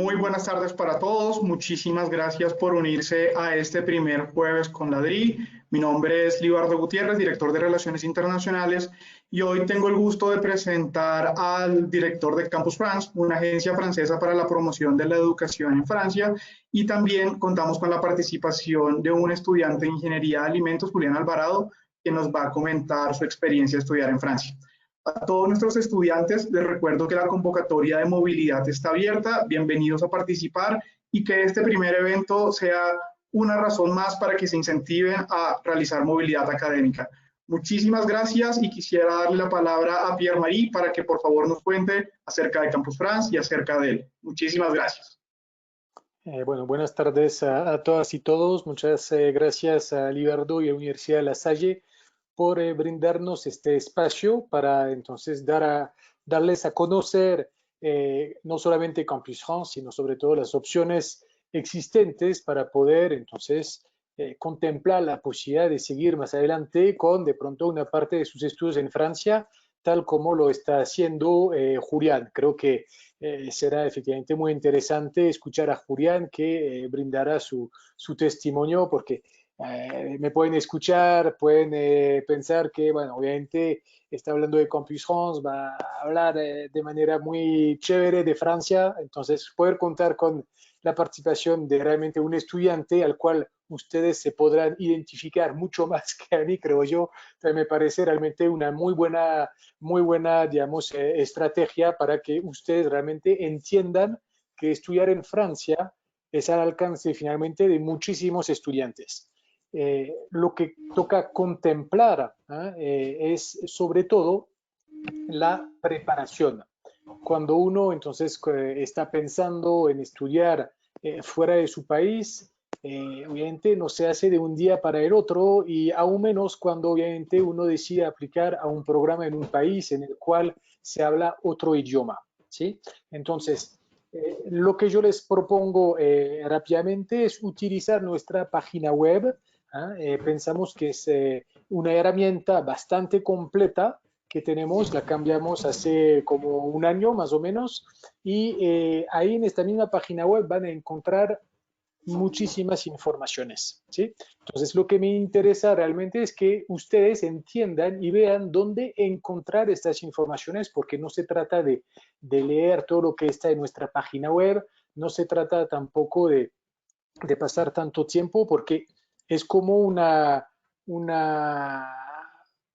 Muy buenas tardes para todos. Muchísimas gracias por unirse a este primer jueves con la DRI. Mi nombre es Libardo Gutiérrez, director de Relaciones Internacionales, y hoy tengo el gusto de presentar al director de Campus France, una agencia francesa para la promoción de la educación en Francia, y también contamos con la participación de un estudiante de Ingeniería de Alimentos, Julián Alvarado, que nos va a comentar su experiencia de estudiar en Francia. A todos nuestros estudiantes les recuerdo que la convocatoria de movilidad está abierta, bienvenidos a participar y que este primer evento sea una razón más para que se incentiven a realizar movilidad académica. Muchísimas gracias y quisiera darle la palabra a Pierre-Marie para que por favor nos cuente acerca de Campus France y acerca de él. Muchísimas gracias. Bueno, buenas tardes a todas y todos. Muchas gracias a Libardo y a la Universidad de La Salle por brindarnos este espacio para entonces darles a conocer no solamente Campus France, sino sobre todo las opciones existentes para poder entonces contemplar la posibilidad de seguir más adelante con de pronto una parte de sus estudios en Francia, tal como lo está haciendo Julián. Creo que será efectivamente muy interesante escuchar a Julián que brindará su testimonio, porque me pueden escuchar, pueden pensar que, bueno, obviamente está hablando de Campus France, va a hablar de manera muy chévere de Francia, entonces poder contar con la participación de realmente un estudiante al cual ustedes se podrán identificar mucho más que a mí, creo yo, me parece realmente una muy buena, digamos, estrategia para que ustedes realmente entiendan que estudiar en Francia es al alcance finalmente de muchísimos estudiantes. Lo que toca contemplar es sobre todo la preparación. Cuando uno entonces está pensando en estudiar fuera de su país, obviamente no se hace de un día para el otro y aún menos cuando obviamente uno decide aplicar a un programa en un país en el cual se habla otro idioma, ¿sí? Entonces, lo que yo les propongo rápidamente es utilizar nuestra página web. Pensamos que es una herramienta bastante completa que tenemos, la cambiamos hace como un año más o menos, y ahí en esta misma página web van a encontrar muchísimas informaciones, ¿sí? Entonces, lo que me interesa realmente es que ustedes entiendan y vean dónde encontrar estas informaciones, porque no se trata de leer todo lo que está en nuestra página web, no se trata tampoco de pasar tanto tiempo, porque es como una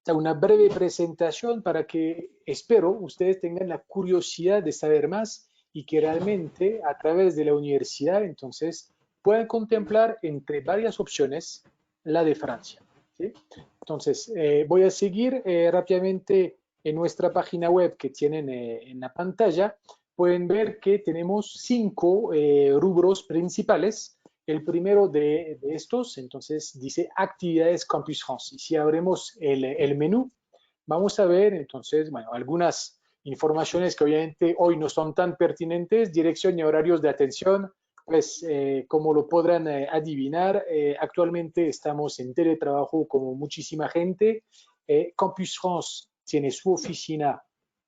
breve presentación para que, espero, ustedes tengan la curiosidad de saber más y que realmente a través de la universidad, entonces, puedan contemplar entre varias opciones la de Francia, ¿sí? Entonces, voy a seguir rápidamente en nuestra página web que tienen en la pantalla. Pueden ver que tenemos 5 rubros principales. El primero de estos, entonces, dice Actividades Campus France. Y si abrimos el menú, vamos a ver, entonces, bueno, algunas informaciones que obviamente hoy no son tan pertinentes. Dirección y horarios de atención, pues, como lo podrán adivinar, actualmente estamos en teletrabajo como muchísima gente. Campus France tiene su oficina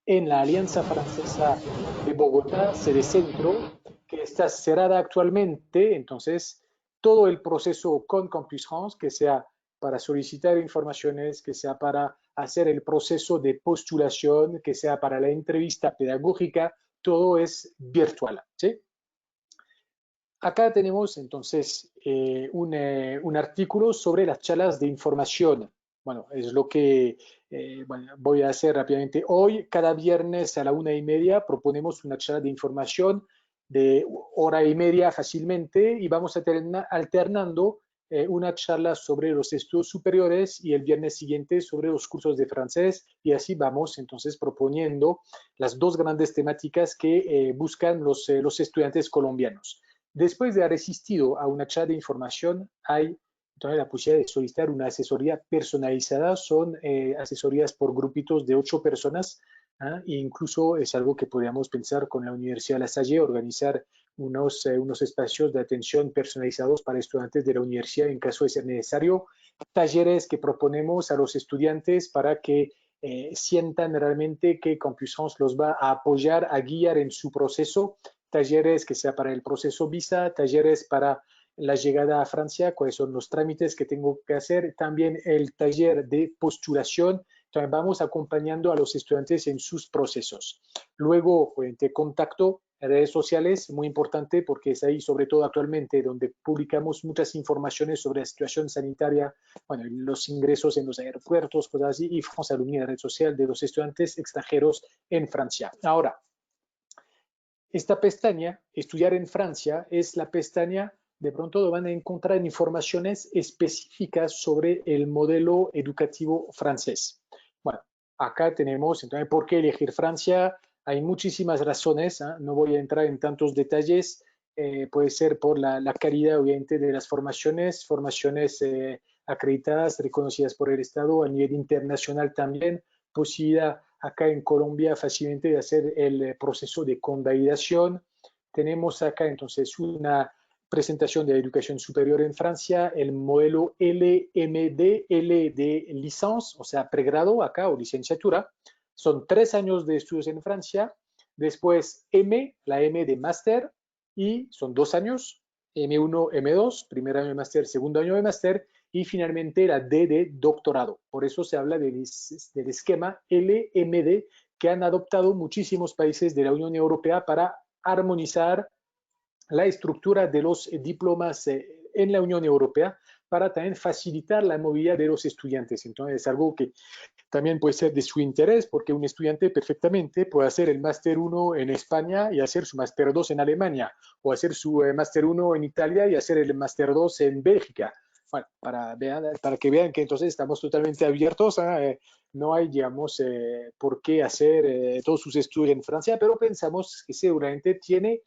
en la Alianza Francesa de Bogotá, sede centro, que está cerrada actualmente. Entonces, todo el proceso con Campus France, que sea para solicitar informaciones, que sea para hacer el proceso de postulación, que sea para la entrevista pedagógica, todo es virtual, ¿sí? Acá tenemos entonces un artículo sobre las charlas de información. Bueno, es lo que bueno, voy a hacer rápidamente hoy. Cada viernes a la 1:30 proponemos una charla de información de 1 hora y media fácilmente y vamos a alternando una charla sobre los estudios superiores y el viernes siguiente sobre los cursos de francés, y así vamos entonces proponiendo las dos grandes temáticas que buscan los estudiantes colombianos. Después de haber asistido a una charla de información, hay entonces la posibilidad de solicitar una asesoría personalizada. Son asesorías por grupitos de 8 personas, e incluso es algo que podríamos pensar con la Universidad de La Salle, organizar unos espacios de atención personalizados para estudiantes de la universidad en caso de ser necesario. Talleres que proponemos a los estudiantes para que sientan realmente que Campus France los va a apoyar, a guiar en su proceso talleres que sea para el proceso visa, talleres para la llegada a Francia, cuáles son los trámites que tengo que hacer, también el taller de postulación. Entonces vamos acompañando a los estudiantes en sus procesos. Luego, obviamente, contacto en redes sociales, muy importante porque es ahí, sobre todo actualmente, donde publicamos muchas informaciones sobre la situación sanitaria, bueno, los ingresos en los aeropuertos, cosas así, y France Alumni, la red social de los estudiantes extranjeros en Francia. Ahora, esta pestaña, Estudiar en Francia, es la pestaña, de pronto van a encontrar informaciones específicas sobre el modelo educativo francés. Bueno, acá tenemos, entonces, ¿por qué elegir Francia? Hay muchísimas razones, ¿eh? No voy a entrar en tantos detalles. Puede ser por la calidad, obviamente, de las formaciones acreditadas, reconocidas por el Estado, a nivel internacional también, posibilidad acá en Colombia fácilmente de hacer el proceso de convalidación. Tenemos acá entonces una presentación de educación superior en Francia, el modelo LMD, L de licence, o sea, pregrado acá o licenciatura. Son 3 años de estudios en Francia. Después M, la M de máster, y son 2 años, M1, M2, primer año de máster, segundo año de máster, y finalmente la D de doctorado. Por eso se habla del esquema LMD que han adoptado muchísimos países de la Unión Europea para armonizar la estructura de los diplomas en la Unión Europea para también facilitar la movilidad de los estudiantes. Entonces es algo que también puede ser de su interés porque un estudiante perfectamente puede hacer el máster 1 en España y hacer su máster 2 en Alemania, o hacer su máster 1 en Italia y hacer el máster 2 en Bélgica. Bueno, para que vean que entonces estamos totalmente abiertos no hay, digamos, por qué hacer todos sus estudios en Francia, pero pensamos que seguramente tiene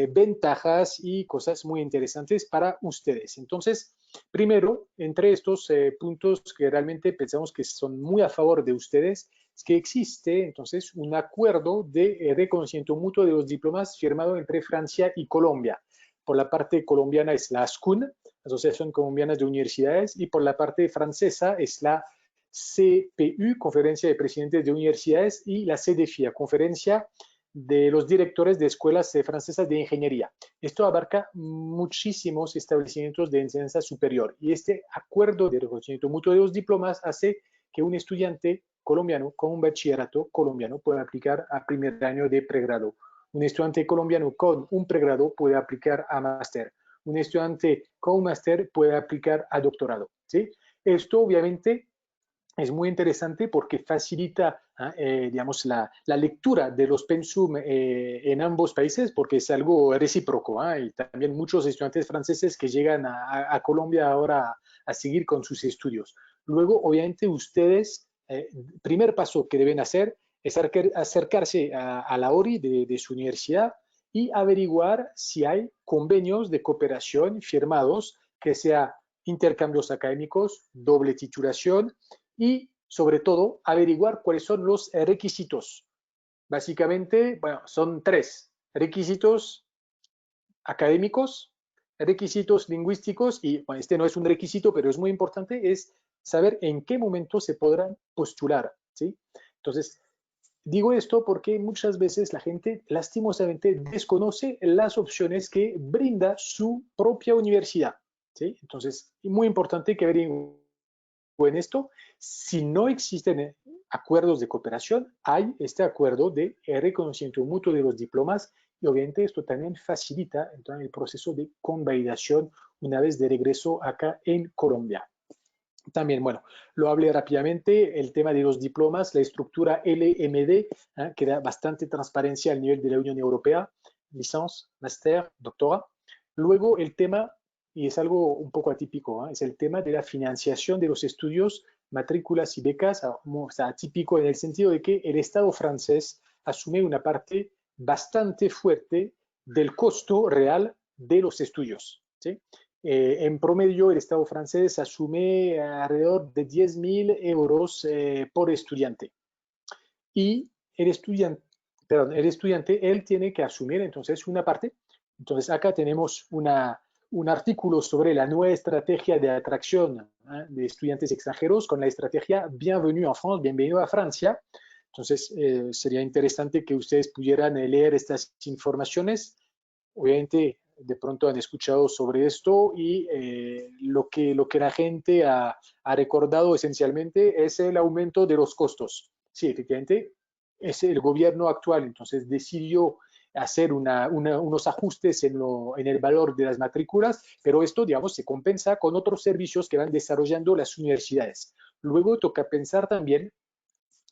ventajas y cosas muy interesantes para ustedes. Entonces, primero, entre estos puntos que realmente pensamos que son muy a favor de ustedes, es que existe entonces un acuerdo de reconocimiento mutuo de los diplomas firmado entre Francia y Colombia. Por la parte colombiana es la ASCUN, Asociación Colombiana de Universidades, y por la parte francesa es la CPU, Conferencia de Presidentes de Universidades, y la CDFIA, Conferencia de los Directores de Escuelas Francesas de Ingeniería. Esto abarca muchísimos establecimientos de enseñanza superior, y este acuerdo de reconocimiento mutuo de los diplomas hace que un estudiante colombiano con un bachillerato colombiano pueda aplicar a primer año de pregrado. Un estudiante colombiano con un pregrado puede aplicar a máster. Un estudiante con un máster puede aplicar a doctorado, ¿sí? Esto obviamente es muy interesante porque facilita, digamos, la lectura de los pensum en ambos países porque es algo recíproco. Y también muchos estudiantes franceses que llegan a Colombia ahora a seguir con sus estudios. Luego, obviamente, ustedes, primer paso que deben hacer es acercarse a la ORI de su universidad y averiguar si hay convenios de cooperación firmados, que sea intercambios académicos, doble titulación, y sobre todo averiguar cuáles son los requisitos. Básicamente, bueno, son 3 requisitos académicos, requisitos lingüísticos, y bueno, este no es un requisito, pero es muy importante, es saber en qué momento se podrán postular, ¿sí? Entonces, digo esto porque muchas veces la gente lastimosamente desconoce las opciones que brinda su propia universidad, ¿sí? Entonces, es muy importante que averigüen en esto. Si no existen acuerdos de cooperación, hay este acuerdo de reconocimiento mutuo de los diplomas y obviamente esto también facilita entonces, el proceso de convalidación una vez de regreso acá en Colombia. También, bueno, lo hablé rápidamente, el tema de los diplomas, la estructura LMD, que da bastante transparencia al nivel de la Unión Europea, licence, máster, doctora. Luego el tema, y es algo un poco atípico, es el tema de la financiación de los estudios, matrículas y becas, o sea, atípico en el sentido de que el Estado francés asume una parte bastante fuerte del costo real de los estudios, ¿sí? En promedio, el Estado francés asume alrededor de 10.000 euros por estudiante. Y el estudiante, él tiene que asumir entonces una parte. Entonces, acá tenemos un artículo sobre la nueva estrategia de atracción de estudiantes extranjeros con la estrategia Bienvenue en France, bienvenido a Francia. Entonces, sería interesante que ustedes pudieran leer estas informaciones. Obviamente, de pronto han escuchado sobre esto y lo que la gente ha recordado esencialmente es el aumento de los costos. Sí, efectivamente, es el gobierno actual, entonces decidió hacer unos ajustes en el valor de las matrículas, pero esto, digamos, se compensa con otros servicios que van desarrollando las universidades. Luego toca pensar también,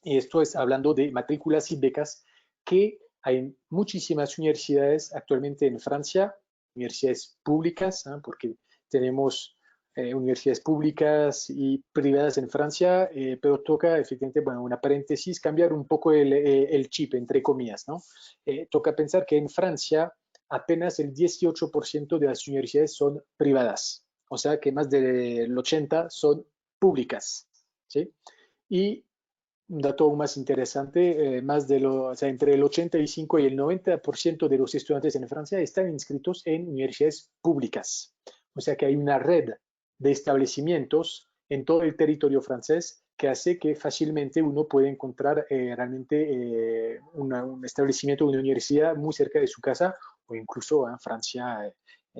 y esto es hablando de matrículas y becas, que hay muchísimas universidades actualmente en Francia, universidades públicas, ¿eh? Porque tenemos universidades públicas y privadas en Francia, pero toca efectivamente, bueno, una paréntesis, cambiar un poco el chip, entre comillas, ¿no? Toca pensar que en Francia apenas el 18% de las universidades son privadas, o sea que más del 80% son públicas, ¿sí? Y un dato aún más interesante, o sea, entre el 85 y el 90% de los estudiantes en Francia están inscritos en universidades públicas. O sea que hay una red de establecimientos en todo el territorio francés que hace que fácilmente uno puede encontrar realmente un establecimiento, una universidad muy cerca de su casa, o incluso en Francia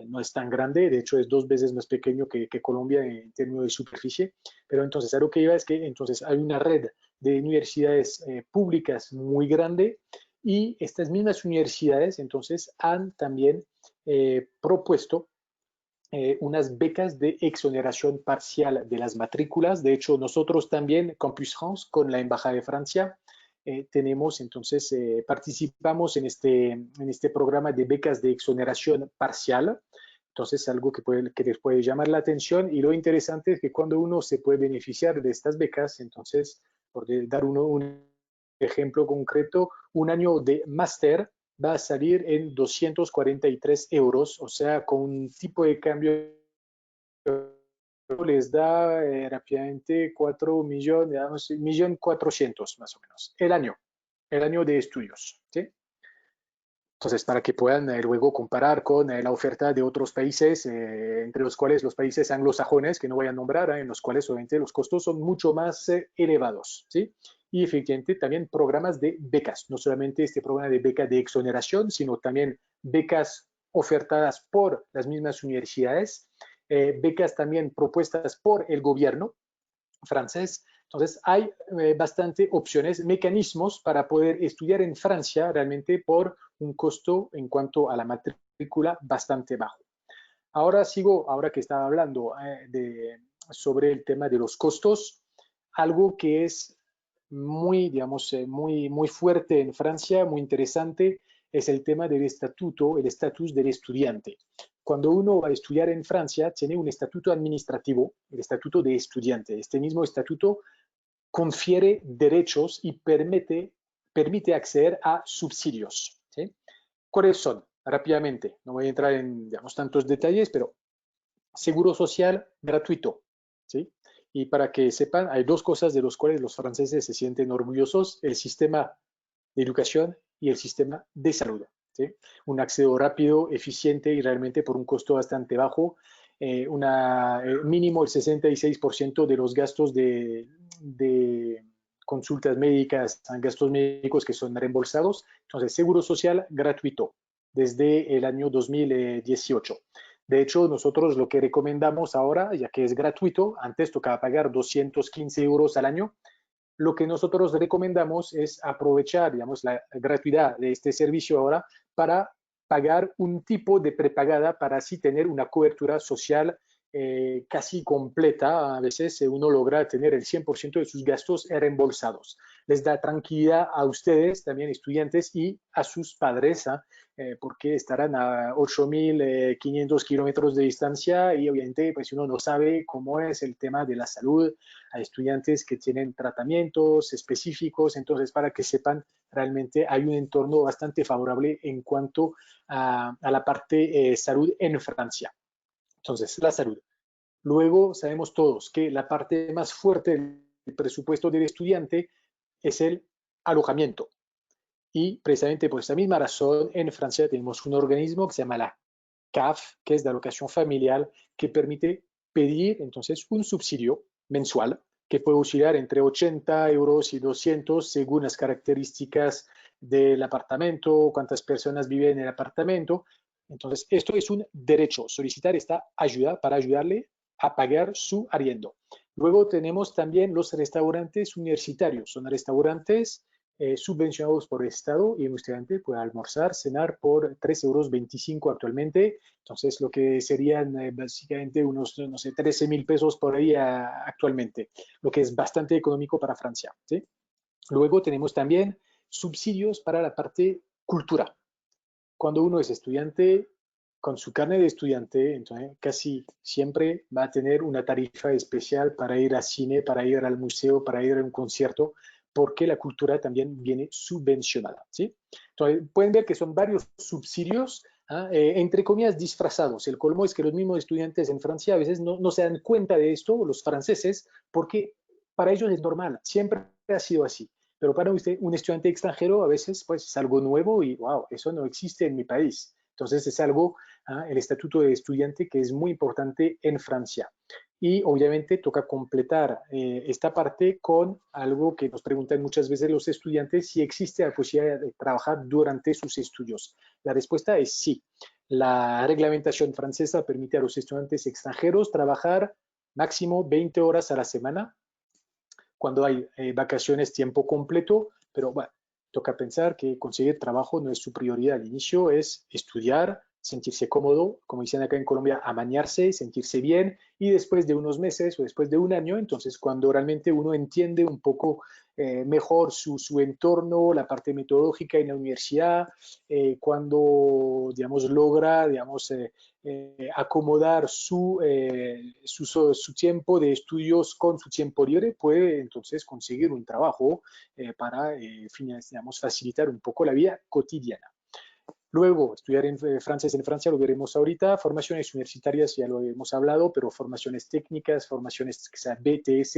no es tan grande, de hecho es 2 veces más pequeño que Colombia en términos de superficie, pero entonces a lo que iba es que entonces hay una red de universidades públicas muy grande y estas mismas universidades entonces han también propuesto unas becas de exoneración parcial de las matrículas. De hecho, nosotros también, Campus France, con la Embajada de Francia, tenemos entonces, participamos en este programa de becas de exoneración parcial. Entonces, algo que les puede llamar la atención. Y lo interesante es que cuando uno se puede beneficiar de estas becas, entonces, por dar un ejemplo concreto, un año de máster va a salir en 243 euros, o sea, con un tipo de cambio les da rápidamente 4 millones, digamos, 1.400.000 más o menos, el año de estudios, ¿sí? Entonces, para que puedan luego comparar con la oferta de otros países, entre los cuales los países anglosajones, que no voy a nombrar, en los cuales obviamente los costos son mucho más elevados, ¿sí? Y efectivamente también programas de becas, no solamente este programa de beca de exoneración, sino también becas ofertadas por las mismas universidades, becas también propuestas por el gobierno francés. Entonces, hay bastante opciones, mecanismos para poder estudiar en Francia realmente por un costo en cuanto a la matrícula bastante bajo. Ahora que estaba hablando sobre el tema de los costos, algo que es muy, digamos, muy fuerte en Francia, muy interesante, es el tema del estatuto, el estatus del estudiante. Cuando uno va a estudiar en Francia, tiene un estatuto administrativo, el estatuto de estudiante. Este mismo estatuto confiere derechos y permite acceder a subsidios, ¿sí? ¿Cuáles son? Rápidamente, no voy a entrar en, digamos, tantos detalles, pero seguro social gratuito, ¿sí? Y para que sepan, hay dos cosas de las cuales los franceses se sienten orgullosos, el sistema de educación y el sistema de salud, ¿sí? Un acceso rápido, eficiente y realmente por un costo bastante bajo, mínimo el 66% de los gastos de consultas médicas, gastos médicos que son reembolsados. Entonces, seguro social gratuito desde el año 2018. De hecho, nosotros lo que recomendamos ahora, ya que es gratuito, antes tocaba pagar 215 euros al año, lo que nosotros recomendamos es aprovechar, digamos, la gratuidad de este servicio ahora para pagar un tipo de prepagada para así tener una cobertura social casi completa. A veces uno logra tener el 100% de sus gastos reembolsados. Les da tranquilidad a ustedes, también estudiantes, y a sus padres, porque estarán a 8.500 kilómetros de distancia y obviamente pues uno no sabe cómo es el tema de la salud. Hay estudiantes que tienen tratamientos específicos, entonces para que sepan, realmente hay un entorno bastante favorable en cuanto a la parte salud en Francia. Entonces, la salud. Luego sabemos todos que la parte más fuerte del presupuesto del estudiante es el alojamiento. Y precisamente por esa misma razón, en Francia tenemos un organismo que se llama la CAF, que es de alocación familiar, que permite pedir entonces un subsidio mensual que puede oscilar entre 80 euros y 200 según las características del apartamento, cuántas personas viven en el apartamento. Entonces, esto es un derecho, solicitar esta ayuda para ayudarle a pagar su arriendo. Luego tenemos también los restaurantes universitarios. Son restaurantes subvencionados por el Estado y un estudiante puede almorzar, cenar por 3,25 € actualmente. Entonces, lo que serían básicamente unos, no sé, 13.000 pesos por ahí actualmente, lo que es bastante económico para Francia, ¿sí? Luego tenemos también subsidios para la parte cultura. Cuando uno es estudiante, con su carnet de estudiante, entonces casi siempre va a tener una tarifa especial para ir al cine, para ir al museo, para ir a un concierto, porque la cultura también viene subvencionada, ¿sí? Entonces, pueden ver que son varios subsidios, entre comillas, disfrazados. El colmo es que los mismos estudiantes en Francia a veces no se dan cuenta de esto, los franceses, porque para ellos es normal, siempre ha sido así. Pero para usted, un estudiante extranjero, a veces pues es algo nuevo y wow, eso no existe en mi país. Entonces es algo, el estatuto de estudiante, que es muy importante en Francia. Y obviamente toca completar esta parte con algo que nos preguntan muchas veces los estudiantes, si existe la posibilidad de trabajar durante sus estudios. La respuesta es sí. La reglamentación francesa permite a los estudiantes extranjeros trabajar máximo 20 horas a la semana cuando hay vacaciones tiempo completo, pero bueno, toca pensar que conseguir trabajo no es su prioridad al inicio, es estudiar, sentirse cómodo, como dicen acá en Colombia, amañarse, sentirse bien, y después de unos meses o después de un año, entonces cuando realmente uno entiende un poco mejor su entorno, la parte metodológica en la universidad, cuando, digamos, logra, digamos, acomodar su tiempo de estudios con su tiempo libre, puede entonces conseguir un trabajo para, digamos, facilitar un poco la vida cotidiana. Luego, estudiar en francés en Francia, lo veremos ahorita. Formaciones universitarias, ya lo hemos hablado, pero formaciones técnicas, formaciones que sea BTS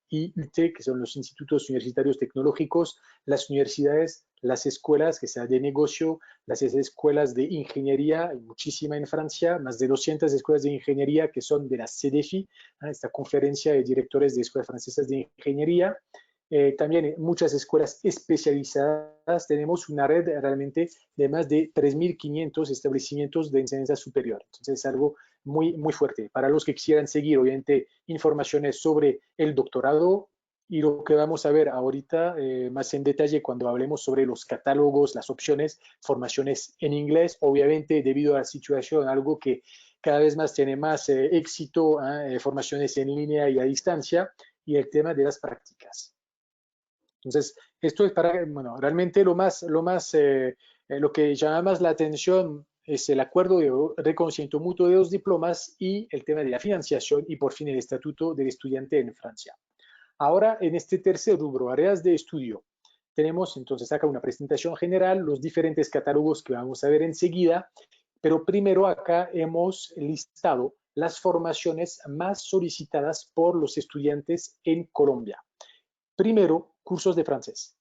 y UT, que son los institutos universitarios tecnológicos, las universidades, las escuelas, que sea de negocio, las escuelas de ingeniería, hay muchísima en Francia, más de 200 escuelas de ingeniería que son de la CEDEFI, esta conferencia de directores de escuelas francesas de ingeniería. También muchas escuelas especializadas. Tenemos una red realmente de más de 3.500 establecimientos de enseñanza superior. Entonces es algo muy, muy fuerte. Para los que quisieran seguir, obviamente, informaciones sobre el doctorado y lo que vamos a ver ahorita más en detalle cuando hablemos sobre los catálogos, las opciones, formaciones en inglés, obviamente debido a la situación, algo que cada vez más tiene más éxito, formaciones en línea y a distancia, y el tema de las prácticas. Entonces, esto es para, bueno, realmente lo que llama más la atención es el acuerdo de reconocimiento mutuo de los diplomas y el tema de la financiación y por fin el estatuto del estudiante en Francia. Ahora, en este tercer rubro, áreas de estudio, tenemos entonces acá una presentación general, los diferentes catálogos que vamos a ver enseguida, pero primero acá hemos listado las formaciones más solicitadas por los estudiantes en Colombia. Primero, cursos de francés.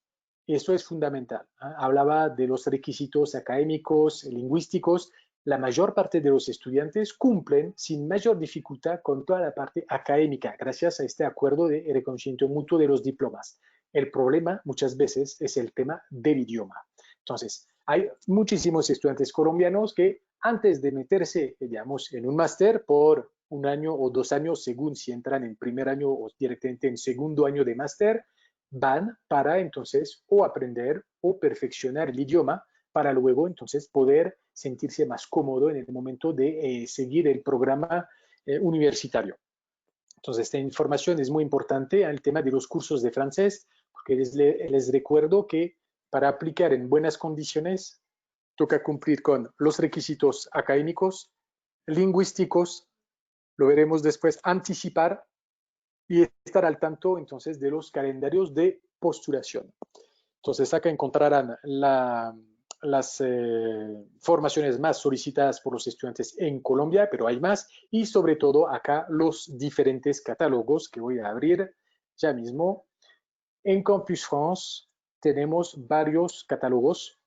Eso es fundamental. Hablaba de los requisitos académicos, lingüísticos. La mayor parte de los estudiantes cumplen sin mayor dificultad con toda la parte académica, gracias a este acuerdo de reconocimiento mutuo de los diplomas. El problema muchas veces es el tema del idioma. Entonces, hay muchísimos estudiantes colombianos que antes de meterse, digamos, en un máster por un año o 2 años, según si entran en primer año o directamente en segundo año de máster, van para entonces o aprender o perfeccionar el idioma para luego entonces poder sentirse más cómodo en el momento de seguir el programa universitario. Entonces, esta información es muy importante al tema de los cursos de francés, porque les recuerdo que para aplicar en buenas condiciones toca cumplir con los requisitos académicos, lingüísticos, lo veremos después, anticipar y estar al tanto entonces de los calendarios de postulación. Entonces acá encontrarán las formaciones más solicitadas por los estudiantes en Colombia, pero hay más, y sobre todo acá los diferentes catálogos que voy a abrir ya mismo. En Campus France tenemos varios catálogos.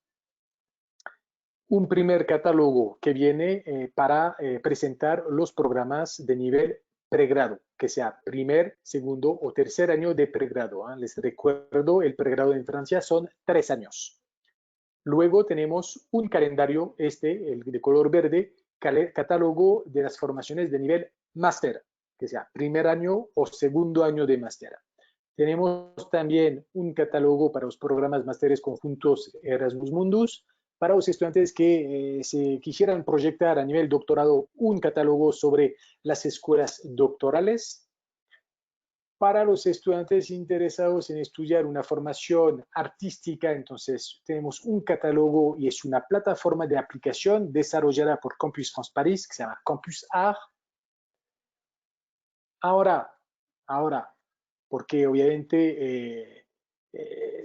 Un primer catálogo que viene para presentar los programas de nivel pregrado, que sea primer, segundo o tercer año de pregrado. Les recuerdo, el pregrado en Francia son 3 años. Luego tenemos un calendario, el de color verde, catálogo de las formaciones de nivel máster, que sea primer año o segundo año de máster. Tenemos también un catálogo para los programas másteres conjuntos Erasmus Mundus. Para los estudiantes que se quisieran proyectar a nivel doctorado, un catálogo sobre las escuelas doctorales. Para los estudiantes interesados en estudiar una formación artística, entonces tenemos un catálogo y es una plataforma de aplicación desarrollada por Campus France Paris, que se llama Campus Art. Ahora, porque obviamente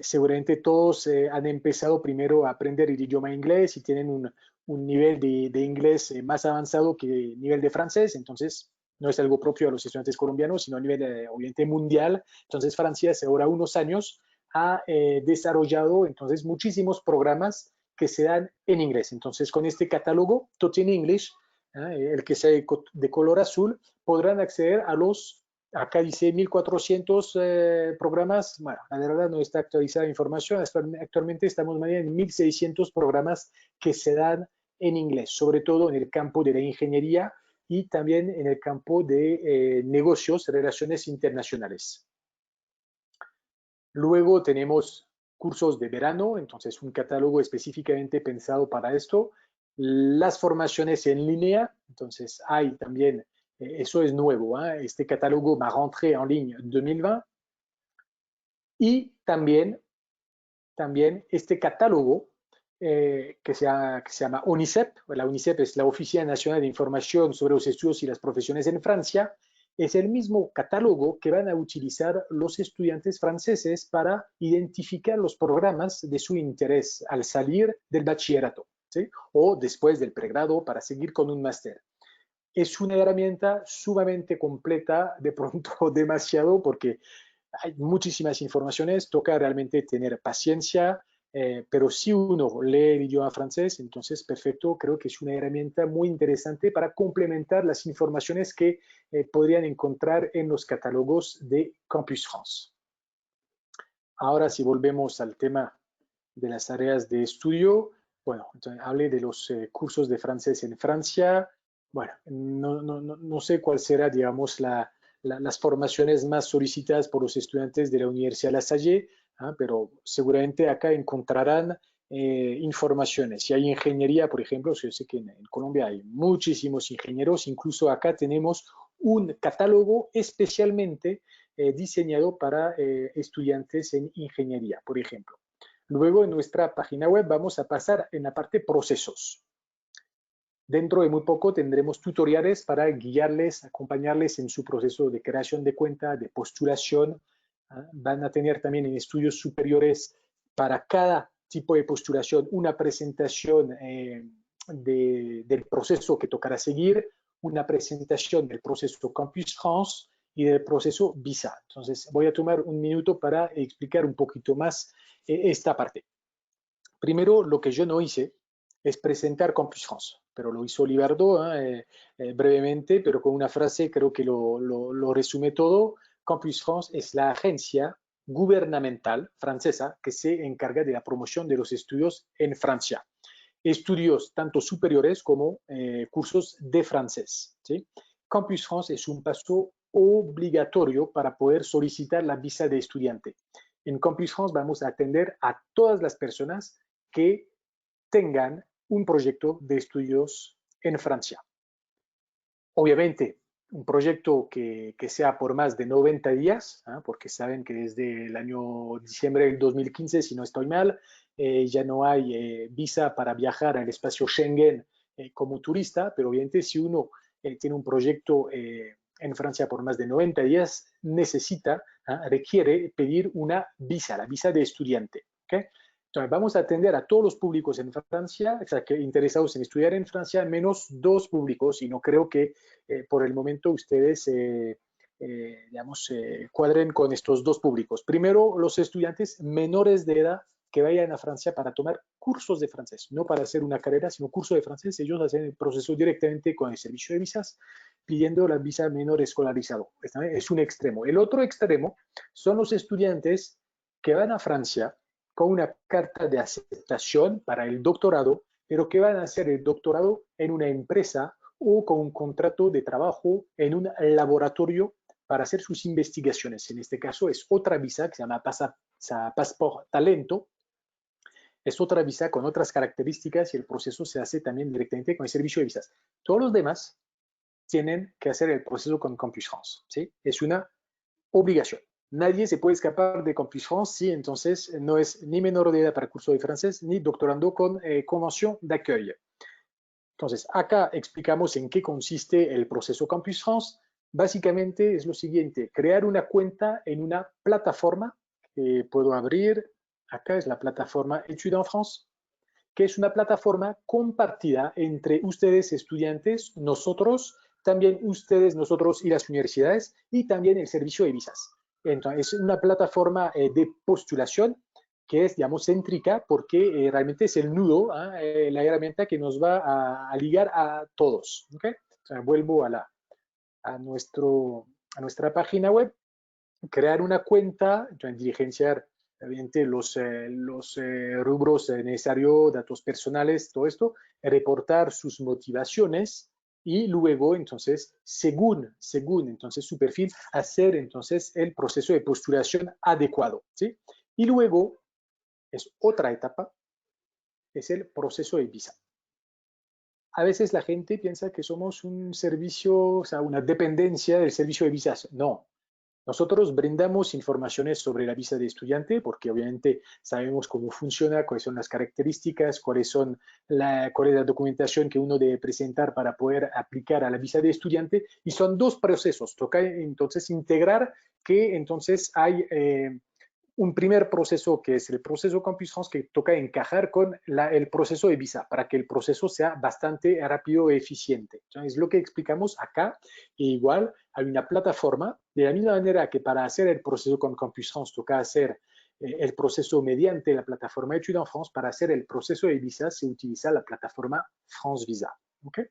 seguramente todos han empezado primero a aprender el idioma inglés y tienen un nivel de inglés más avanzado que el nivel de francés, entonces no es algo propio a los estudiantes colombianos, sino a nivel obviamente mundial. Entonces Francia hace ahora unos años ha desarrollado entonces muchísimos programas que se dan en inglés. Entonces con este catálogo, Tot in English, el que sea de color azul, podrán acceder a los, acá dice 1400 programas. Bueno, la verdad no está actualizada la información, actualmente estamos en 1600 programas que se dan en inglés, sobre todo en el campo de la ingeniería y también en el campo de negocios, relaciones internacionales. Luego tenemos cursos de verano, entonces un catálogo específicamente pensado para esto. Las formaciones en línea, entonces hay también, eso es nuevo, este catálogo Ma Rentrée en Ligne 2020. Y también este catálogo que se llama UNICEP. La UNICEP es la Oficina Nacional de Información sobre los Estudios y las Profesiones en Francia. Es el mismo catálogo que van a utilizar los estudiantes franceses para identificar los programas de su interés al salir del bachillerato, ¿sí? O después del pregrado para seguir con un máster. Es una herramienta sumamente completa, de pronto demasiado, porque hay muchísimas informaciones, toca realmente tener paciencia, pero si uno lee el idioma francés, entonces perfecto, creo que es una herramienta muy interesante para complementar las informaciones que podrían encontrar en los catálogos de Campus France. Ahora, si volvemos al tema de las áreas de estudio, bueno, entonces hablé de los cursos de francés en Francia. Bueno, no sé cuál será, digamos, las formaciones más solicitadas por los estudiantes de la Universidad La Salle, pero seguramente acá encontrarán informaciones. Si hay ingeniería, por ejemplo, yo sé que en Colombia hay muchísimos ingenieros, incluso acá tenemos un catálogo especialmente diseñado para estudiantes en ingeniería, por ejemplo. Luego en nuestra página web vamos a pasar en la parte procesos. Dentro de muy poco tendremos tutoriales para guiarles, acompañarles en su proceso de creación de cuenta, de postulación. Van a tener también en estudios superiores para cada tipo de postulación una presentación del proceso que tocará seguir, una presentación del proceso Campus France y del proceso visa. Entonces voy a tomar un minuto para explicar un poquito más esta parte. Primero, lo que yo no hice es presentar Campus France, pero lo hizo Libardo brevemente, pero con una frase creo que lo resume todo. Campus France es la agencia gubernamental francesa que se encarga de la promoción de los estudios en Francia. Estudios tanto superiores como cursos de francés, ¿sí? Campus France es un paso obligatorio para poder solicitar la visa de estudiante. En Campus France vamos a atender a todas las personas que tengan un proyecto de estudios en Francia. Obviamente, un proyecto que sea por más de 90 días, porque saben que desde el año diciembre del 2015, si no estoy mal, ya no hay visa para viajar al espacio Schengen como turista, pero obviamente si uno tiene un proyecto en Francia por más de 90 días, requiere pedir una visa, la visa de estudiante. ¿Okay? Entonces, vamos a atender a todos los públicos en Francia, interesados en estudiar en Francia, menos 2 públicos, y no creo que por el momento ustedes, cuadren con estos 2 públicos. Primero, los estudiantes menores de edad que vayan a Francia para tomar cursos de francés, no para hacer una carrera, sino curso de francés. Ellos hacen el proceso directamente con el servicio de visas, pidiendo la visa menor escolarizado. Es un extremo. El otro extremo son los estudiantes que van a Francia con una carta de aceptación para el doctorado, pero que van a hacer el doctorado en una empresa o con un contrato de trabajo en un laboratorio para hacer sus investigaciones. En este caso es otra visa que se llama Passeport Talento. Es otra visa con otras características y el proceso se hace también directamente con el servicio de visas. Todos los demás tienen que hacer el proceso con Campus France, ¿sí? Es una obligación. Nadie se puede escapar de Campus France si entonces no es ni menor de edad para el curso de francés ni doctorando con convención d'accueil. Entonces, acá explicamos en qué consiste el proceso Campus France. Básicamente es lo siguiente: crear una cuenta en una plataforma que puedo abrir. Acá es la plataforma Études en France, que es una plataforma compartida entre ustedes, estudiantes, nosotros, también ustedes, nosotros y las universidades, y también el servicio de visas. Entonces, es una plataforma de postulación que es, digamos, céntrica porque realmente es el nudo, la herramienta que nos va a ligar a todos. ¿Okay? O sea, vuelvo a nuestra página web, crear una cuenta, diligenciar obviamente los rubros necesarios, datos personales, todo esto, reportar sus motivaciones y luego, entonces, según entonces, su perfil, hacer entonces el proceso de postulación adecuado, ¿sí? Y luego, es otra etapa, es el proceso de visa. A veces la gente piensa que somos un servicio, o sea, una dependencia del servicio de visas. No, nosotros brindamos informaciones sobre la visa de estudiante porque obviamente sabemos cómo funciona, cuáles son las características, cuál es la documentación que uno debe presentar para poder aplicar a la visa de estudiante. Y son dos procesos. Toca entonces integrar que entonces hay un primer proceso que es el proceso Campus France que toca encajar con el proceso de visa para que el proceso sea bastante rápido y eficiente. Entonces, es lo que explicamos acá. E igual hay una plataforma, de la misma manera que para hacer el proceso con Campus France toca hacer el proceso mediante la plataforma Études en France, para hacer el proceso de visa se utiliza la plataforma France Visa. ¿Okay?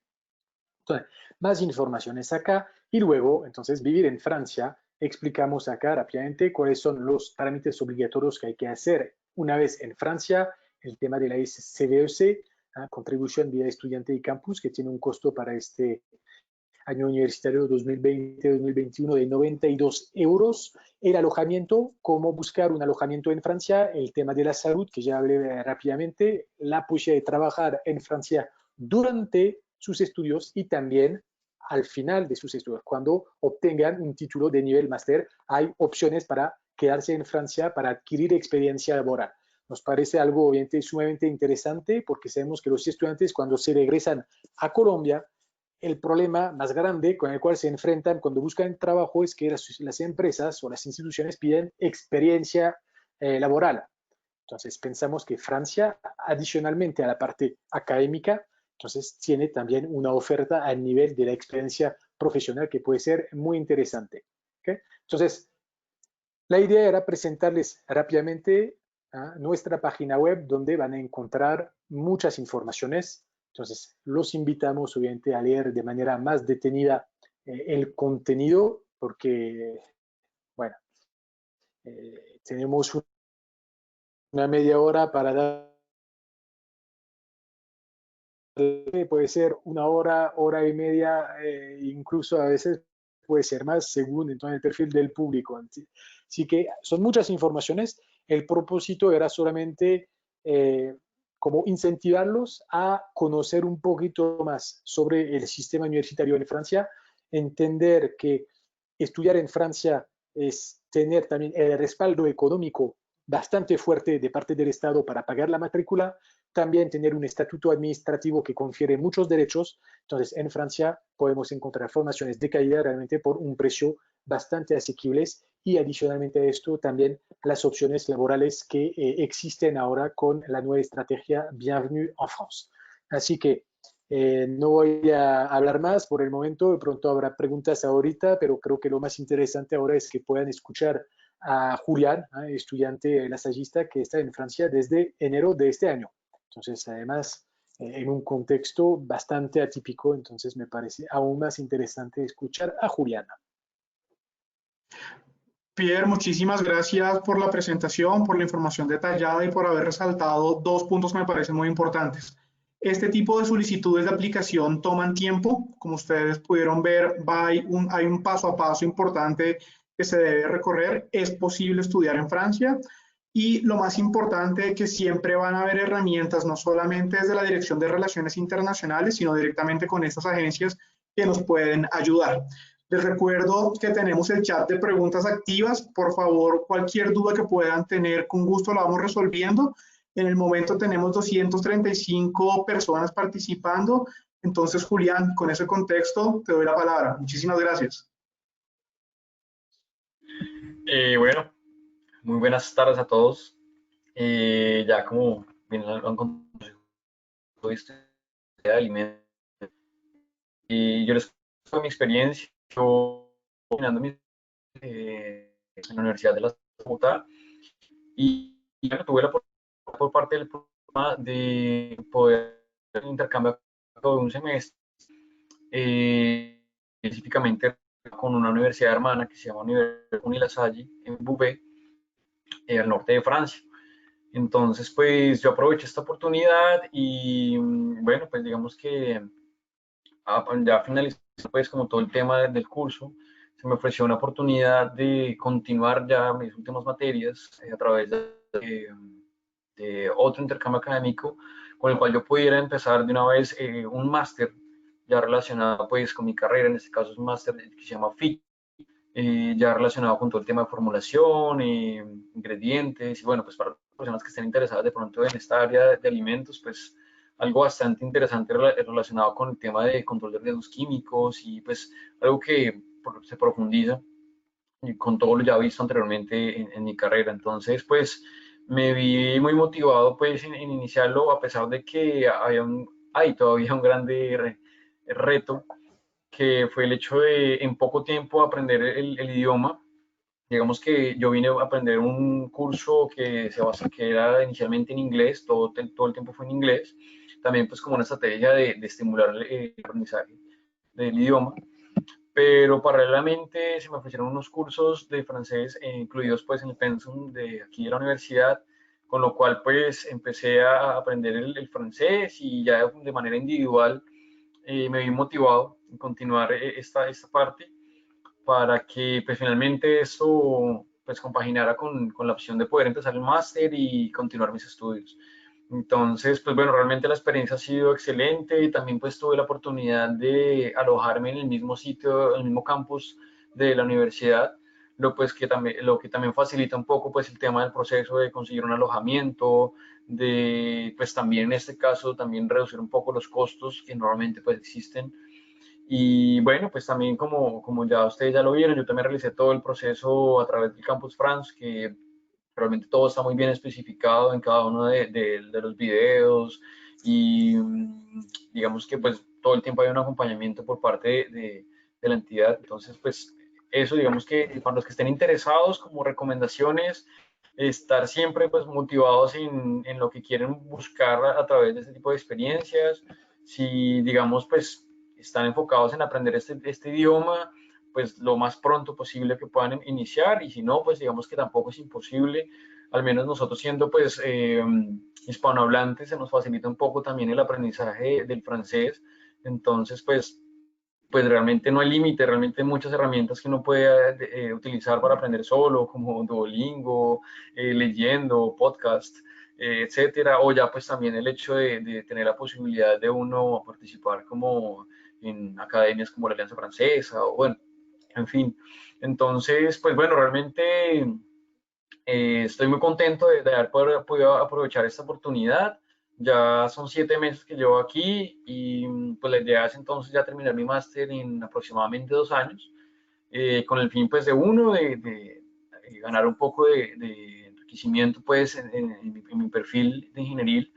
Entonces, más informaciones acá y luego, entonces, vivir en Francia. Explicamos acá rápidamente cuáles son los trámites obligatorios que hay que hacer una vez en Francia, el tema de la CVEC, contribución vida estudiante y campus, que tiene un costo para este año universitario 2020-2021 de 92 euros, el alojamiento, cómo buscar un alojamiento en Francia, el tema de la salud, que ya hablé rápidamente, la posibilidad de trabajar en Francia durante sus estudios y también al final de sus estudios. Cuando obtengan un título de nivel máster, hay opciones para quedarse en Francia para adquirir experiencia laboral. Nos parece algo obviamente sumamente interesante porque sabemos que los estudiantes cuando se regresan a Colombia, el problema más grande con el cual se enfrentan cuando buscan trabajo es que las empresas o las instituciones piden experiencia laboral. Entonces pensamos que Francia, adicionalmente a la parte académica, entonces tiene también una oferta al nivel de la experiencia profesional que puede ser muy interesante. ¿Okay? Entonces, la idea era presentarles rápidamente nuestra página web donde van a encontrar muchas informaciones. Entonces, los invitamos obviamente a leer de manera más detenida el contenido porque, bueno, tenemos una media hora para dar, puede ser una hora, hora y media, incluso a veces puede ser más según entonces el perfil del público. Así que son muchas informaciones. El propósito era solamente como incentivarlos a conocer un poquito más sobre el sistema universitario en Francia, entender que estudiar en Francia es tener también el respaldo económico bastante fuerte de parte del Estado para pagar la matrícula, también tener un estatuto administrativo que confiere muchos derechos. Entonces, en Francia podemos encontrar formaciones de calidad realmente por un precio bastante asequibles y adicionalmente a esto también las opciones laborales que existen ahora con la nueva estrategia Bienvenue en France. Así que no voy a hablar más por el momento, de pronto habrá preguntas ahorita, pero creo que lo más interesante ahora es que puedan escuchar a Julián, estudiante lasallista que está en Francia desde enero de este año. Entonces, además, en un contexto bastante atípico, entonces me parece aún más interesante escuchar a Juliana. Pierre, muchísimas gracias por la presentación, por la información detallada y por haber resaltado dos puntos que me parecen muy importantes. Este tipo de solicitudes de aplicación toman tiempo. Como ustedes pudieron ver, hay un paso a paso importante que se debe recorrer. Es posible estudiar en Francia y lo más importante que siempre van a haber herramientas, no solamente desde la Dirección de Relaciones Internacionales, sino directamente con estas agencias que nos pueden ayudar. Les recuerdo que tenemos el chat de preguntas activas. Por favor, cualquier duda que puedan tener, con gusto la vamos resolviendo. En el momento tenemos 235 personas participando. Entonces, Julián, con ese contexto, te doy la palabra. Muchísimas gracias. Bueno, muy buenas tardes a todos. Ya como bien lo han contado, este de alimentos, y yo les cuento mi experiencia. Yo terminando en la Universidad de la Bogotá y bueno, tuve la oportunidad por parte del programa de poder hacer un intercambio de un semestre, específicamente con una universidad hermana que se llama Universidad Unilasalle en Beauvais, al norte de Francia. Entonces, pues yo aproveché esta oportunidad y bueno, pues digamos que ya finalizé pues como todo el tema del curso, se me ofreció una oportunidad de continuar ya mis últimas materias a través de otro intercambio académico con el cual yo pudiera empezar de una vez un máster ya relacionado pues con mi carrera, en este caso es un máster que se llama FIC, ya relacionado con todo el tema de formulación, ingredientes, y bueno, pues para las personas que estén interesadas de pronto en esta área de alimentos, pues algo bastante interesante relacionado con el tema de control de riesgos químicos y pues algo que se profundiza y con todo lo ya visto anteriormente en mi carrera. Entonces, pues me vi muy motivado pues en iniciarlo a pesar de que hay todavía un grande reto que fue el hecho de en poco tiempo aprender el idioma. Digamos que yo vine a aprender un curso que era inicialmente en inglés, todo el tiempo fue en inglés, también pues como una estrategia de estimular el aprendizaje del idioma, pero paralelamente se me ofrecieron unos cursos de francés incluidos pues en el pensum de aquí de la universidad, con lo cual pues empecé a aprender el francés y ya de manera individual me vi motivado en continuar esta parte para que pues finalmente esto pues compaginara con la opción de poder empezar el máster y continuar mis estudios. Entonces, pues bueno, realmente la experiencia ha sido excelente y también pues tuve la oportunidad de alojarme en el mismo sitio, en el mismo campus de la universidad, lo que también facilita un poco pues el tema del proceso de conseguir un alojamiento, de pues también en este caso también reducir un poco los costos que normalmente pues existen. Y bueno, pues también como ya ustedes ya lo vieron, yo también realicé todo el proceso a través del Campus France, que realmente todo está muy bien especificado en cada uno de los videos y digamos que pues todo el tiempo hay un acompañamiento por parte de la entidad. Entonces, pues eso digamos que para los que estén interesados como recomendaciones, estar siempre pues motivados en lo que quieren buscar a través de este tipo de experiencias. Si digamos pues están enfocados en aprender este idioma, pues lo más pronto posible que puedan iniciar, y si no, pues digamos que tampoco es imposible. Al menos nosotros siendo pues hispanohablantes se nos facilita un poco también el aprendizaje del francés. Entonces pues realmente no hay límite, realmente hay muchas herramientas que uno puede utilizar para aprender solo, como Duolingo, leyendo, podcast, etcétera, o ya pues también el hecho de tener la posibilidad de uno participar como en academias como la Alianza Francesa, o bueno, en fin. Entonces, pues bueno, realmente estoy muy contento de haber podido aprovechar esta oportunidad. Ya son 7 meses que llevo aquí y pues la idea es entonces ya terminar mi máster en aproximadamente 2 años, con el fin pues de uno, de ganar un poco de enriquecimiento pues en mi perfil de ingenieril,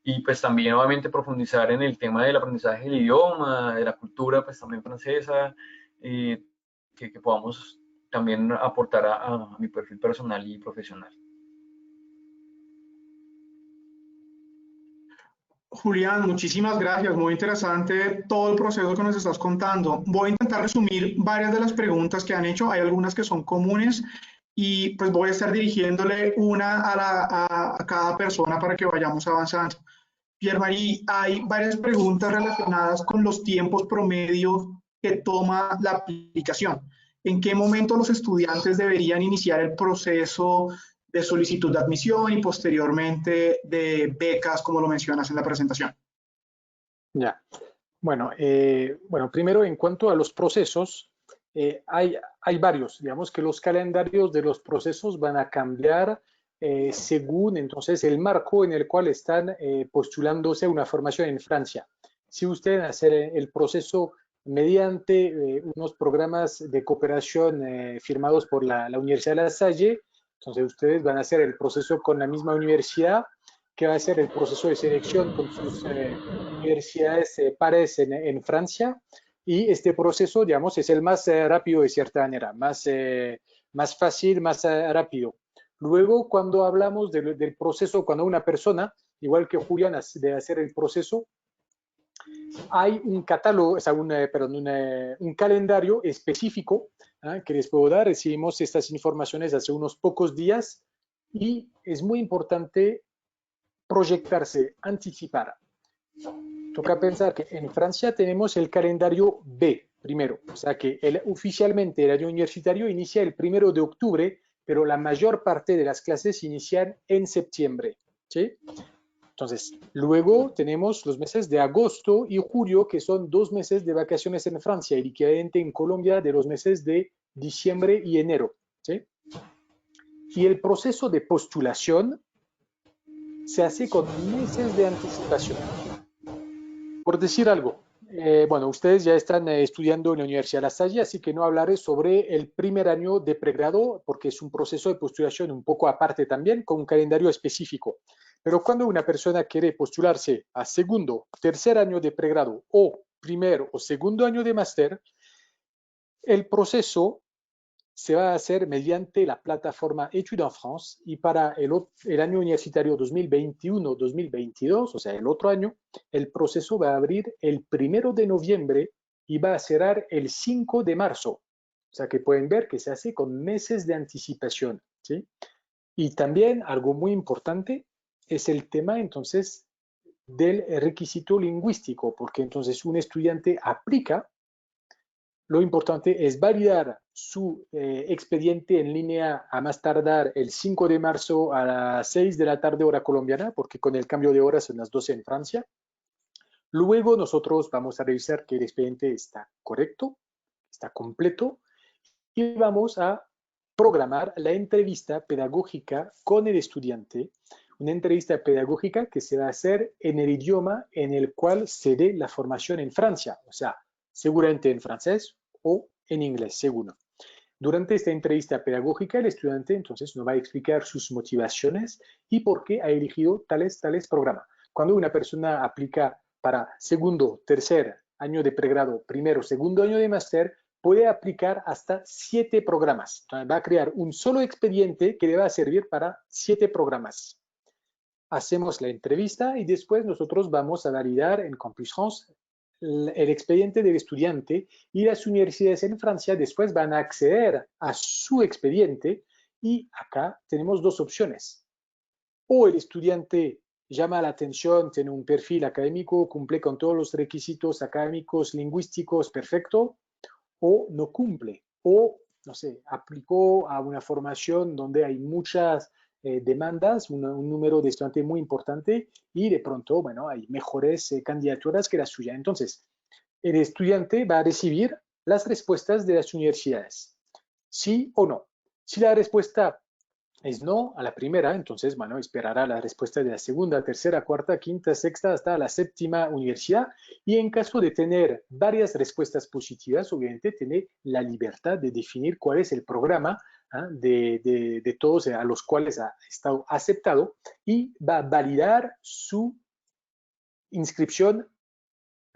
y pues también obviamente profundizar en el tema del aprendizaje del idioma, de la cultura pues también francesa, eh, que podamos también aportar a mi perfil personal y profesional. Julián, muchísimas gracias, muy interesante todo el proceso que nos estás contando. Voy a intentar resumir varias de las preguntas que han hecho, hay algunas que son comunes y pues voy a estar dirigiéndole una a cada persona para que vayamos avanzando. Pierre-Marie, hay varias preguntas relacionadas con los tiempos promedios que toma la aplicación. ¿En qué momento los estudiantes deberían iniciar el proceso de solicitud de admisión y posteriormente de becas, como lo mencionas en la presentación? Ya. Bueno, bueno, primero en cuanto a los procesos, hay varios, digamos que los calendarios de los procesos van a cambiar según entonces el marco en el cual están postulándose a una formación en Francia. Si ustedes hacen el proceso mediante unos programas de cooperación firmados por la Universidad de La Salle, entonces ustedes van a hacer el proceso con la misma universidad que va a ser el proceso de selección con sus universidades pares en Francia, y este proceso, digamos, es el más rápido de cierta manera, más fácil, más rápido. Luego, cuando hablamos del proceso, cuando una persona, igual que Julián, de hacer el proceso, hay un catálogo, o sea, un calendario específico que les puedo dar. Recibimos estas informaciones hace unos pocos días y es muy importante proyectarse, anticipar. Toca pensar que en Francia tenemos el calendario B primero, o sea que oficialmente el año universitario inicia el 1 de octubre, pero la mayor parte de las clases inician en septiembre, ¿sí? Entonces, luego tenemos los meses de agosto y julio, que son 2 meses de vacaciones en Francia, y el equivalente en Colombia de los meses de diciembre y enero, ¿sí? Y el proceso de postulación se hace con meses de anticipación. Por decir algo, bueno, ustedes ya están estudiando en la Universidad de La Salle, así que no hablaré sobre el primer año de pregrado, porque es un proceso de postulación un poco aparte también, con un calendario específico. Pero cuando una persona quiere postularse a segundo, tercer año de pregrado o primer o segundo año de máster, el proceso se va a hacer mediante la plataforma Études en France, y para el año universitario 2021-2022, o sea, el otro año, el proceso va a abrir el 1 de noviembre y va a cerrar el 5 de marzo. O sea, que pueden ver que se hace con meses de anticipación, ¿sí? Y también algo muy importante es el tema, entonces, del requisito lingüístico, porque entonces un estudiante aplica. Lo importante es validar su expediente en línea a más tardar el 5 de marzo a las 6 de la tarde hora colombiana, porque con el cambio de horas son las 12 en Francia. Luego nosotros vamos a revisar que el expediente está correcto, está completo, y vamos a programar la entrevista pedagógica con el estudiante, una entrevista pedagógica que se va a hacer en el idioma en el cual se dé la formación en Francia, o sea, seguramente en francés o en inglés, seguro. Durante esta entrevista pedagógica, el estudiante entonces nos va a explicar sus motivaciones y por qué ha elegido tales programas. Cuando una persona aplica para segundo, tercer año de pregrado, primero, segundo año de máster, puede aplicar hasta 7 programas. Entonces, va a crear un solo expediente que le va a servir para 7 programas. Hacemos la entrevista y después nosotros vamos a validar en Campus France el expediente del estudiante, y las universidades en Francia después van a acceder a su expediente, y acá tenemos 2 opciones. O el estudiante llama la atención, tiene un perfil académico, cumple con todos los requisitos académicos, lingüísticos, perfecto, o no cumple, o, no sé, aplicó a una formación donde hay muchas demandas, un número de estudiantes muy importante, y de pronto, bueno, hay mejores candidaturas que la suya. Entonces, el estudiante va a recibir las respuestas de las universidades, sí o no. Si la respuesta es no a la primera, entonces, bueno, esperará la respuesta de la segunda, tercera, cuarta, quinta, sexta, hasta la séptima universidad. Y en caso de tener varias respuestas positivas, obviamente tiene la libertad de definir cuál es el programa de todos a los cuales ha estado aceptado, y va a validar su inscripción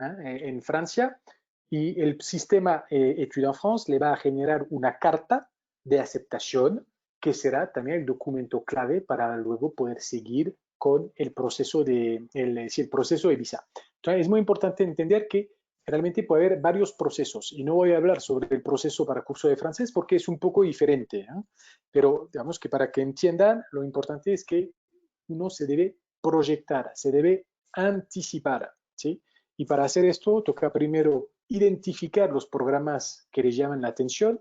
en Francia, y el sistema Études en France le va a generar una carta de aceptación que será también el documento clave para luego poder seguir con el proceso el proceso de visa. Entonces, es muy importante entender que realmente puede haber varios procesos y no voy a hablar sobre el proceso para curso de francés porque es un poco diferente, ¿eh? Pero digamos que para que entiendan, lo importante es que uno se debe proyectar, se debe anticipar, ¿sí? Y para hacer esto toca primero identificar los programas que le llaman la atención.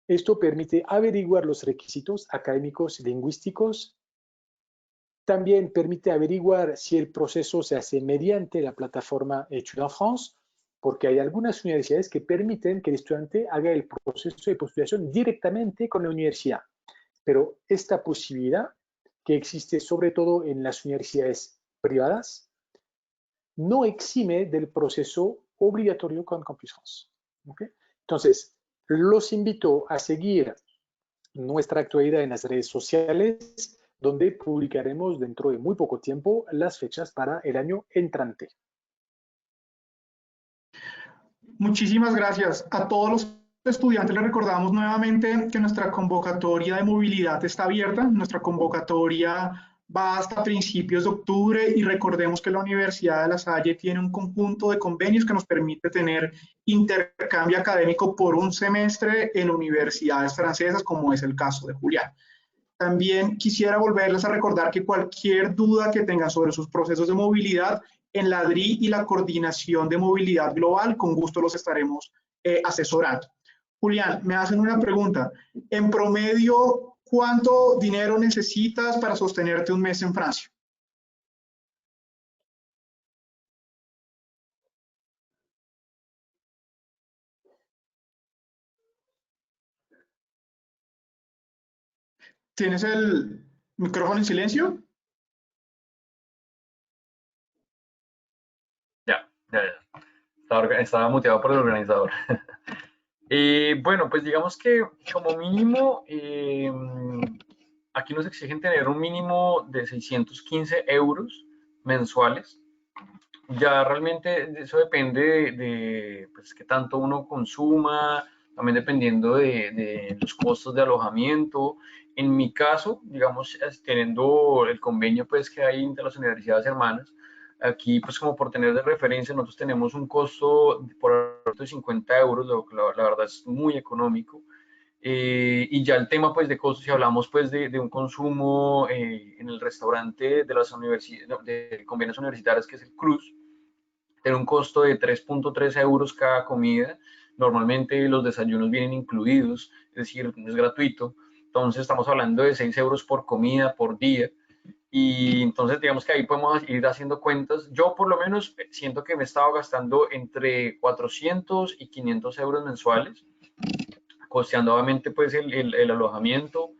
Esto permite averiguar los requisitos académicos y lingüísticos. También permite averiguar si el proceso se hace mediante la plataforma Études en France, porque hay algunas universidades que permiten que el estudiante haga el proceso de postulación directamente con la universidad. Pero esta posibilidad, que existe sobre todo en las universidades privadas, no exime del proceso obligatorio con Campus France. ¿Okay? Entonces, los invito a seguir nuestra actualidad en las redes sociales, donde publicaremos dentro de muy poco tiempo las fechas para el año entrante. Muchísimas gracias. A todos los estudiantes les recordamos nuevamente que nuestra convocatoria de movilidad está abierta. Nuestra convocatoria va hasta principios de octubre y recordemos que la Universidad de La Salle tiene un conjunto de convenios que nos permite tener intercambio académico por un semestre en universidades francesas, como es el caso de Julián. También quisiera volverles a recordar que cualquier duda que tengan sobre sus procesos de movilidad, en la DRI y la Coordinación de Movilidad Global, con gusto los estaremos asesorando. Julián, me hacen una pregunta. En promedio, ¿cuánto dinero necesitas para sostenerte un mes en Francia? ¿Tienes el micrófono en silencio? Ya. Estaba muteado por el organizador. Bueno, pues digamos que como mínimo, aquí nos exigen tener un mínimo de 615 euros mensuales. Ya realmente eso depende de pues, qué tanto uno consuma, también dependiendo de los costos de alojamiento. En mi caso, digamos, teniendo el convenio pues, que hay entre las universidades hermanas, aquí pues como por tener de referencia, nosotros tenemos un costo por 50 euros, lo que la verdad es muy económico. Y ya el tema pues de costos, si hablamos pues de un consumo en el restaurante de las universidades, no, de convenios universitarios, que es el Cruz, tiene un costo de 3.3 euros cada comida. Normalmente los desayunos vienen incluidos, es decir, no es gratuito. Entonces estamos hablando de 6 euros por comida por día. Y entonces digamos que ahí podemos ir haciendo cuentas. Yo por lo menos siento que me he estado gastando entre 400 y 500 euros mensuales, costeando obviamente pues el alojamiento,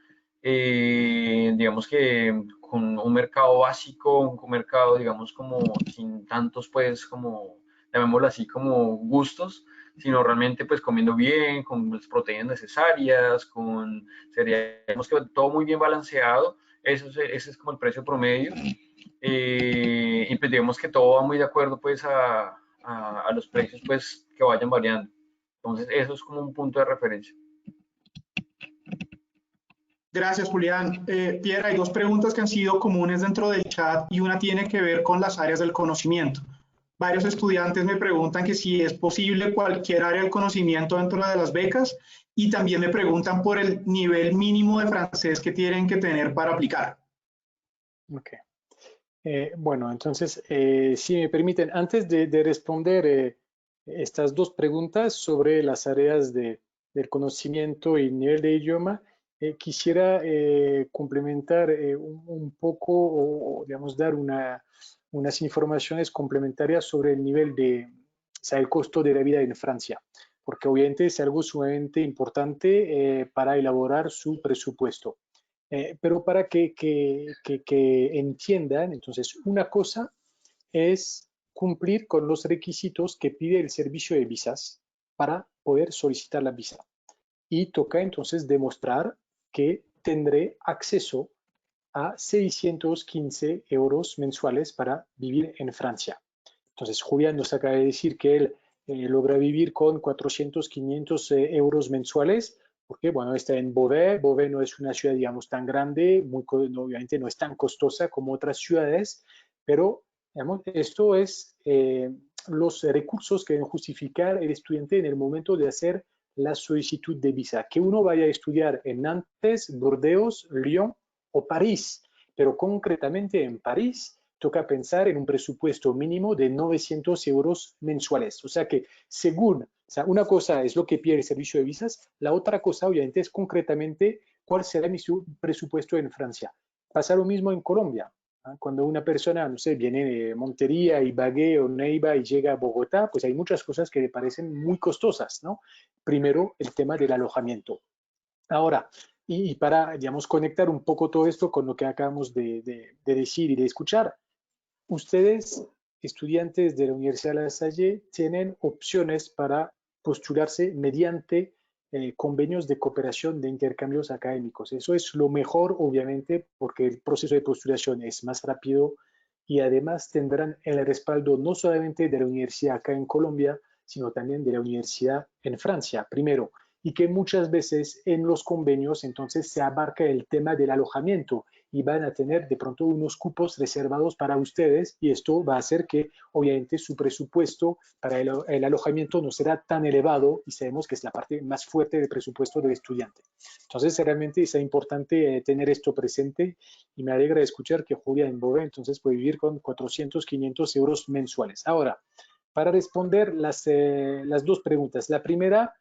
digamos que con un mercado básico, un mercado digamos como sin tantos pues como, llamémoslo así, como gustos, sino realmente pues comiendo bien, con las proteínas necesarias, con cereales, digamos que todo muy bien balanceado. Ese es como el precio promedio. Y pues digamos que todo va muy de acuerdo pues a los precios pues que vayan variando. Entonces eso es como un punto de referencia. Gracias, Julián. Pierre, hay dos preguntas que han sido comunes dentro del chat y una tiene que ver con las áreas del conocimiento. Varios estudiantes me preguntan que si es posible cualquier área del conocimiento dentro de las becas y también me preguntan por el nivel mínimo de francés que tienen que tener para aplicar. Ok. Bueno, entonces, si me permiten, antes de responder estas dos preguntas sobre las áreas del conocimiento y nivel de idioma, quisiera complementar un poco o, digamos, dar unas informaciones complementarias sobre el nivel o sea, el costo de la vida en Francia, porque obviamente es algo sumamente importante para elaborar su presupuesto. Pero para que entiendan, entonces, una cosa es cumplir con los requisitos que pide el servicio de visas para poder solicitar la visa. Y toca entonces demostrar que tendré acceso a 615 euros mensuales para vivir en Francia. Entonces, Julián nos acaba de decir que él logra vivir con 400, 500 euros mensuales. porque, bueno, está en Beauvais. Beauvais no es una ciudad, digamos, tan grande, obviamente no es tan costosa como otras ciudades, pero, digamos, esto es los recursos que deben justificar el estudiante en el momento de hacer la solicitud de visa. Que uno vaya a estudiar en Nantes, Burdeos, Lyon o París, pero concretamente en París toca pensar en un presupuesto mínimo de 900 euros mensuales. O sea que según, o sea, una cosa es lo que pide el servicio de visas, la otra cosa obviamente es concretamente cuál será mi presupuesto en Francia. Pasa lo mismo en Colombia. Cuando una persona, no sé, viene de Montería, Ibagué o Neiva y llega a Bogotá, pues hay muchas cosas que le parecen muy costosas, ¿no? Primero, el tema del alojamiento. Ahora, y para, digamos, conectar un poco todo esto con lo que acabamos de decir y de escuchar, ustedes, estudiantes de la Universidad de La Salle, tienen opciones para postularse mediante convenios de cooperación de intercambios académicos. Eso es lo mejor, obviamente, porque el proceso de postulación es más rápido y además tendrán el respaldo no solamente de la universidad acá en Colombia, sino también de la universidad en Francia, primero, y que muchas veces en los convenios entonces se abarca el tema del alojamiento y van a tener de pronto unos cupos reservados para ustedes y esto va a hacer que obviamente su presupuesto para el alojamiento no será tan elevado y sabemos que es la parte más fuerte del presupuesto del estudiante. Entonces realmente es importante tener esto presente y me alegra escuchar que Julia en Beauvais entonces puede vivir con 400, 500 euros mensuales. Ahora, para responder las dos preguntas. La primera,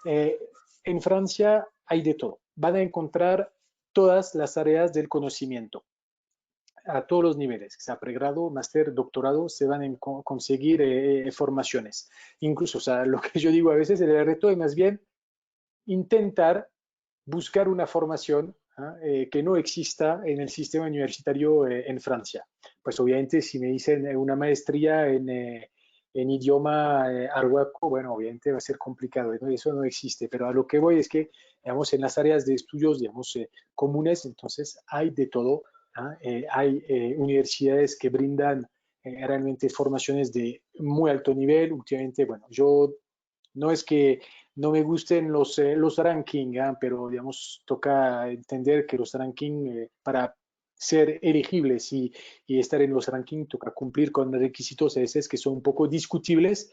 en Francia hay de todo. Van a encontrar todas las áreas del conocimiento a todos los niveles, sea pregrado, máster, doctorado, se van a conseguir formaciones. Incluso, o sea, lo que yo digo a veces, el reto es más bien intentar buscar una formación que no exista en el sistema universitario en Francia. Pues obviamente si me dicen una maestría en idioma arhuaco, bueno, obviamente va a ser complicado, ¿no? Eso no existe, pero a lo que voy es que, digamos, en las áreas de estudios, digamos, comunes, entonces hay de todo. Hay universidades que brindan realmente formaciones de muy alto nivel. Últimamente, bueno, yo no es que no me gusten los rankings, pero digamos, toca entender que los rankings para ser elegibles y estar en los rankings toca cumplir con requisitos a veces que son un poco discutibles,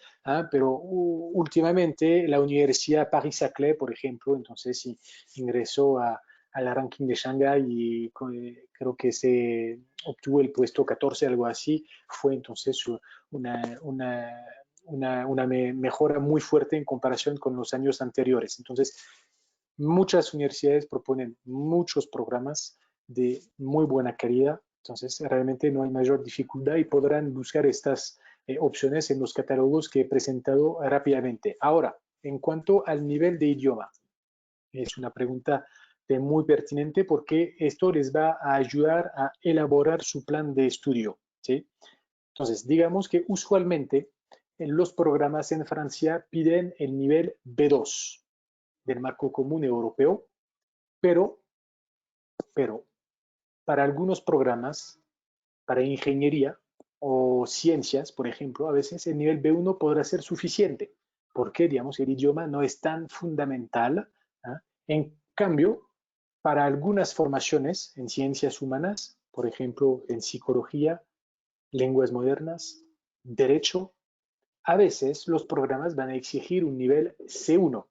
pero últimamente la Universidad Paris-Saclay, por ejemplo, entonces ingresó al ranking de Shanghái y creo que se obtuvo el puesto 14, algo así, fue entonces una mejora muy fuerte en comparación con los años anteriores. Entonces, muchas universidades proponen muchos programas de muy buena calidad, entonces realmente no hay mayor dificultad y podrán buscar estas opciones en los catálogos que he presentado rápidamente. Ahora, en cuanto al nivel de idioma, es una pregunta muy pertinente porque esto les va a ayudar a elaborar su plan de estudio, ¿sí? Entonces, digamos que usualmente en los programas en Francia piden el nivel B2 del marco común europeo, pero para algunos programas, para ingeniería o ciencias, por ejemplo, a veces el nivel B1 podrá ser suficiente, porque, digamos, el idioma no es tan fundamental. En cambio, para algunas formaciones en ciencias humanas, por ejemplo, en psicología, lenguas modernas, derecho, a veces los programas van a exigir un nivel C1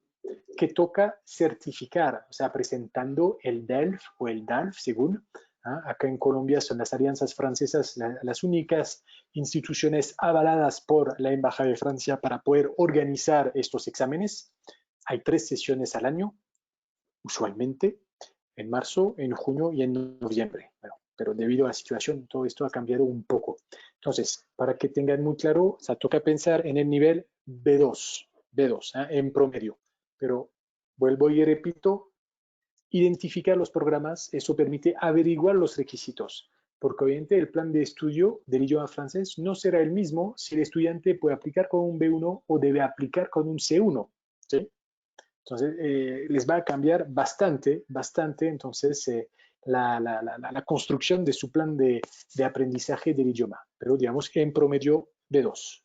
que toca certificar, o sea, presentando el DELF o el DALF, según. Acá en Colombia son las alianzas francesas las únicas instituciones avaladas por la Embajada de Francia para poder organizar estos exámenes. Hay 3 sesiones al año, usualmente, en marzo, en junio y en noviembre. Bueno, pero debido a la situación, todo esto ha cambiado un poco. Entonces, para que tengan muy claro, o sea, toca pensar en el nivel B2, en promedio. Pero vuelvo y repito, identificar los programas, eso permite averiguar los requisitos, porque obviamente el plan de estudio del idioma francés no será el mismo si el estudiante puede aplicar con un B1 o debe aplicar con un C1, ¿sí? Entonces, les va a cambiar bastante, bastante, entonces, la construcción de su plan de aprendizaje del idioma, pero digamos en promedio B2.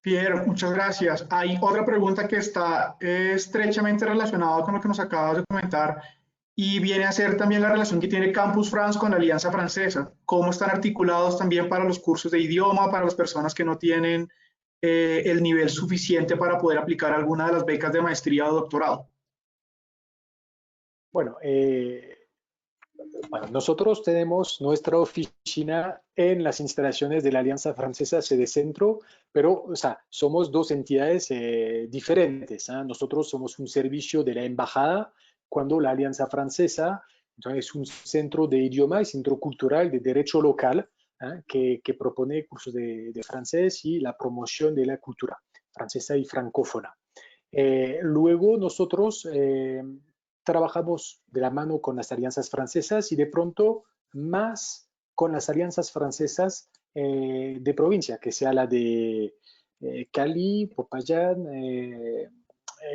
Pierre, muchas gracias. Hay otra pregunta que está estrechamente relacionada con lo que nos acabas de comentar y viene a ser también la relación que tiene Campus France con la Alianza Francesa. ¿Cómo están articulados también para los cursos de idioma, para las personas que no tienen el nivel suficiente para poder aplicar alguna de las becas de maestría o doctorado? Bueno, bueno, nosotros tenemos nuestra oficina en las instalaciones de la Alianza Francesa Sede Centro, pero o sea, somos dos entidades diferentes. ¿Ah? Nosotros somos un servicio de la embajada, cuando la Alianza Francesa entonces, es un centro de idioma y centro cultural de derecho local, ¿ah? Que propone cursos de francés y la promoción de la cultura francesa y francófona. Luego nosotros trabajamos de la mano con las alianzas francesas y de pronto más con las alianzas francesas de provincia, que sea la de Cali, Popayán,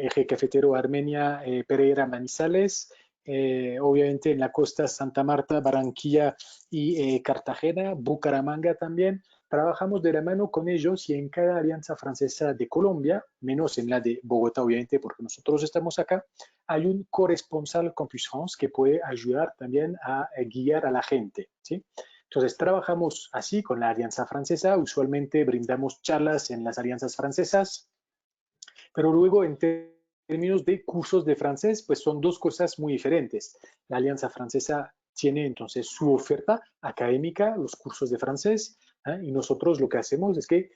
Eje Cafetero Armenia, Pereira, Manizales, obviamente en la costa Santa Marta, Barranquilla y Cartagena, Bucaramanga también. Trabajamos de la mano con ellos y en cada alianza francesa de Colombia, menos en la de Bogotá, obviamente, porque nosotros estamos acá, hay un corresponsal Campus France que puede ayudar también a guiar a la gente, ¿sí? Entonces, trabajamos así con la alianza francesa, usualmente brindamos charlas en las alianzas francesas, pero luego en términos de cursos de francés, pues son dos cosas muy diferentes. La Alianza Francesa tiene entonces su oferta académica, los cursos de francés, y nosotros lo que hacemos es que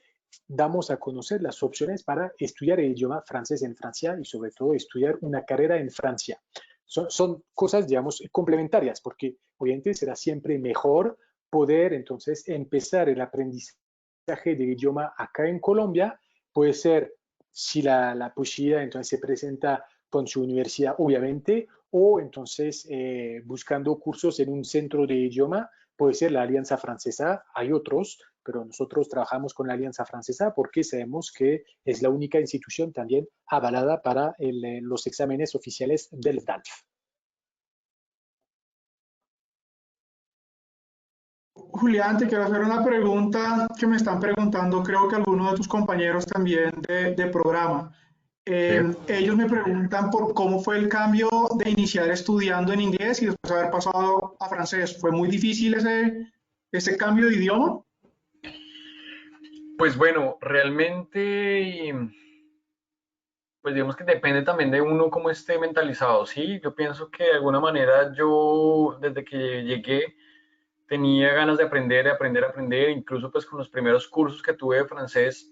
damos a conocer las opciones para estudiar el idioma francés en Francia y sobre todo estudiar una carrera en Francia. Son cosas, digamos, complementarias, porque obviamente será siempre mejor poder entonces empezar el aprendizaje del idioma acá en Colombia, puede ser si la posibilidad entonces se presenta con su universidad, obviamente, o entonces buscando cursos en un centro de idioma, puede ser la Alianza Francesa, hay otros, pero nosotros trabajamos con la Alianza Francesa porque sabemos que es la única institución también avalada para los exámenes oficiales del DALF. Julián, te quiero hacer una pregunta que me están preguntando, creo que algunos de tus compañeros también de programa. Sí. Ellos me preguntan por cómo fue el cambio de iniciar estudiando en inglés y después haber pasado a francés. ¿Fue muy difícil ese cambio de idioma? Pues bueno, realmente, pues digamos que depende también de uno cómo esté mentalizado, ¿sí? Yo pienso que de alguna manera yo desde que llegué tenía ganas de aprender, aprender, incluso pues con los primeros cursos que tuve de francés,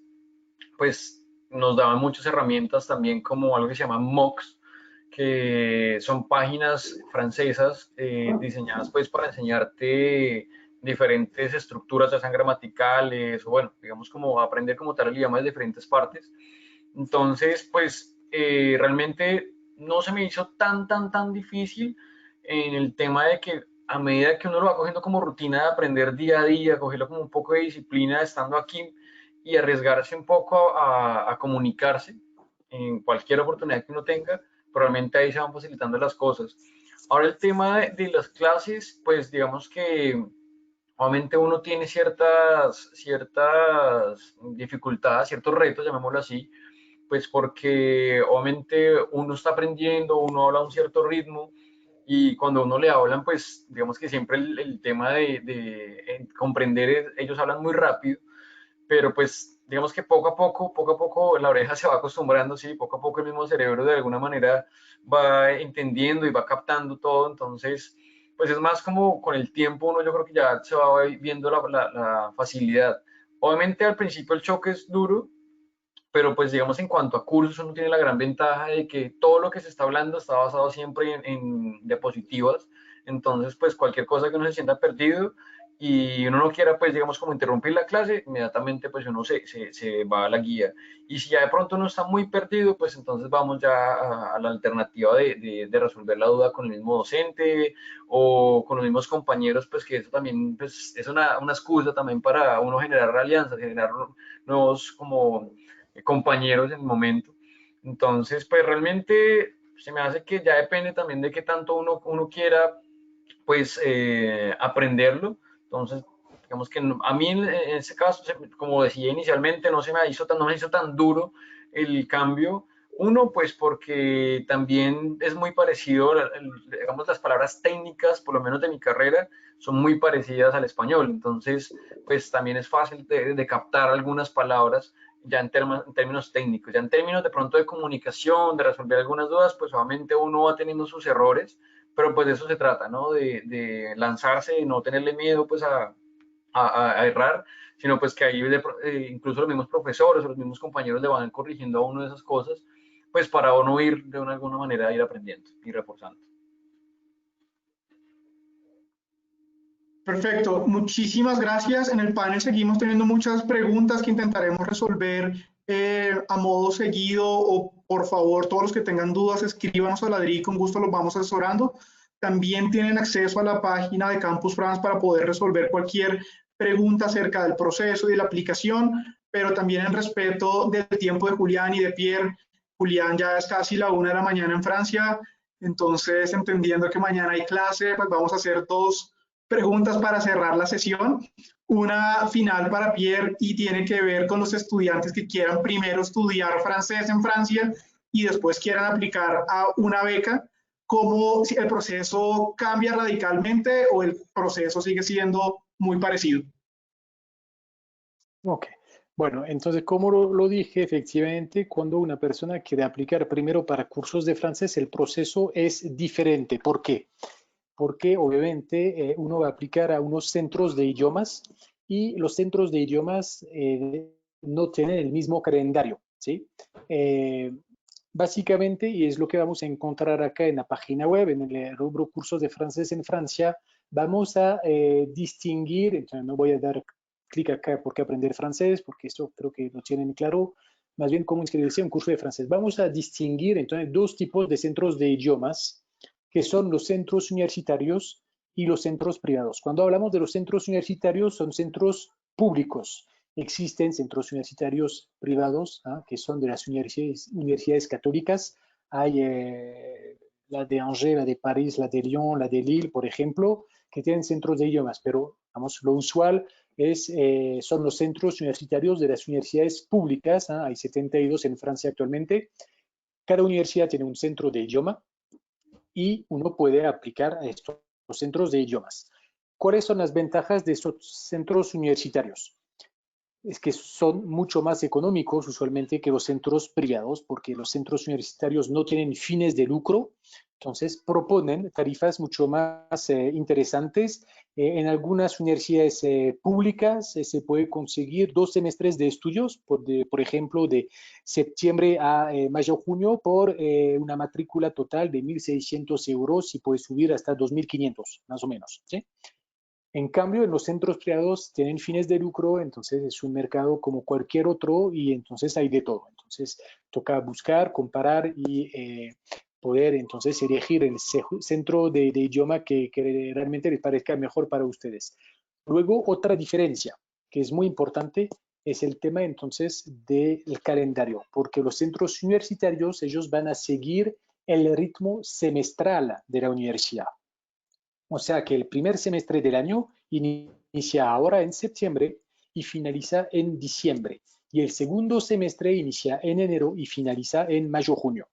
pues nos daban muchas herramientas también como algo que se llama MOOCs, que son páginas francesas diseñadas pues para enseñarte diferentes estructuras, ya sean gramaticales o bueno, digamos como aprender como tal el idioma de diferentes partes. Entonces, pues realmente no se me hizo tan difícil en el tema de que a medida que uno lo va cogiendo como rutina de aprender día a día, cogerlo como un poco de disciplina estando aquí y arriesgarse un poco a comunicarse en cualquier oportunidad que uno tenga, probablemente ahí se van facilitando las cosas. Ahora el tema de las clases, pues digamos que obviamente uno tiene ciertas dificultades, ciertos retos, llamémoslo así, pues porque obviamente uno está aprendiendo, uno habla a un cierto ritmo y cuando uno le hablan, pues digamos que siempre el tema de comprender, ellos hablan muy rápido, pero pues digamos que poco a poco la oreja se va acostumbrando, sí, poco a poco el mismo cerebro de alguna manera va entendiendo y va captando todo, entonces pues es más como con el tiempo uno yo creo que ya se va viendo la facilidad. Obviamente al principio el choque es duro, pero pues digamos en cuanto a cursos uno tiene la gran ventaja de que todo lo que se está hablando está basado siempre en diapositivas, entonces pues cualquier cosa que uno se sienta perdido y uno no quiera pues digamos como interrumpir la clase, inmediatamente pues uno se va a la guía y si ya de pronto uno está muy perdido pues entonces vamos ya a la alternativa de resolver la duda con el mismo docente o con los mismos compañeros pues que eso también pues es una excusa también para uno generar alianzas, generar nuevos como compañeros en el momento. Entonces, pues realmente se me hace que ya depende también de qué tanto uno quiera, pues, aprenderlo. Entonces, Digamos que a mí en ese caso, como decía inicialmente, no me hizo tan duro el cambio. Uno, pues porque también es muy parecido, digamos, las palabras técnicas, por lo menos de mi carrera, son muy parecidas al español. Entonces, pues también es fácil de captar algunas palabras ya en términos técnicos. Ya en términos de pronto de comunicación, de resolver algunas dudas, pues obviamente uno va teniendo sus errores, pero pues de eso se trata, ¿no? De lanzarse, de no tenerle miedo pues a errar, sino pues que ahí incluso los mismos profesores o los mismos compañeros le van corrigiendo a uno de esas cosas, pues para uno ir de alguna manera ir aprendiendo y reforzando. Perfecto, muchísimas gracias. En el panel seguimos teniendo muchas preguntas que intentaremos resolver a modo seguido o por favor todos los que tengan dudas escríbanos a la DRI, con gusto los vamos asesorando. También tienen acceso a la página de Campus France para poder resolver cualquier pregunta acerca del proceso y de la aplicación, pero también en respeto del tiempo de Julián y de Pierre. Julián ya es casi la 1 de la mañana en Francia, entonces entendiendo que mañana hay clase, pues vamos a hacer dos preguntas para cerrar la sesión. Una final para Pierre y tiene que ver con los estudiantes que quieran primero estudiar francés en Francia y después quieran aplicar a una beca. ¿Cómo el proceso cambia radicalmente o el proceso sigue siendo muy parecido? Ok, bueno, entonces como lo dije, efectivamente, cuando una persona quiere aplicar primero para cursos de francés, el proceso es diferente. ¿Por qué? Porque obviamente uno va a aplicar a unos centros de idiomas y los centros de idiomas no tienen el mismo calendario, ¿sí? Básicamente, y es lo que vamos a encontrar acá en la página web, en el rubro cursos de francés en Francia, vamos a distinguir, entonces no voy a dar clic acá porque aprender francés, porque esto creo que lo tienen claro, más bien cómo inscribirse a un curso de francés. Vamos a distinguir entonces dos tipos de centros de idiomas, que son los centros universitarios y los centros privados. Cuando hablamos de los centros universitarios, son centros públicos. Existen centros universitarios privados, que son de las universidades católicas. Hay la de Angers, la de París, la de Lyon, la de Lille, por ejemplo, que tienen centros de idiomas, pero vamos, lo usual son los centros universitarios de las universidades públicas. Hay 72 en Francia actualmente. Cada universidad tiene un centro de idioma y uno puede aplicar a estos centros de idiomas. ¿Cuáles son las ventajas de estos centros universitarios? Es que son mucho más económicos usualmente que los centros privados, porque los centros universitarios no tienen fines de lucro, entonces proponen tarifas mucho más interesantes. En algunas universidades públicas se puede conseguir 2 semestres de estudios, por ejemplo, de septiembre a mayo-junio, por una matrícula total de 1.600 euros y puede subir hasta 2.500, más o menos, ¿sí? En cambio, en los centros privados tienen fines de lucro, entonces es un mercado como cualquier otro y entonces hay de todo. Entonces toca buscar, comparar y poder entonces elegir el centro de idioma que realmente les parezca mejor para ustedes. Luego, otra diferencia que es muy importante es el tema entonces del calendario, porque los centros universitarios, ellos van a seguir el ritmo semestral de la universidad. O sea que el primer semestre del año inicia ahora en septiembre y finaliza en diciembre. Y el segundo semestre inicia en enero y finaliza en mayo-junio.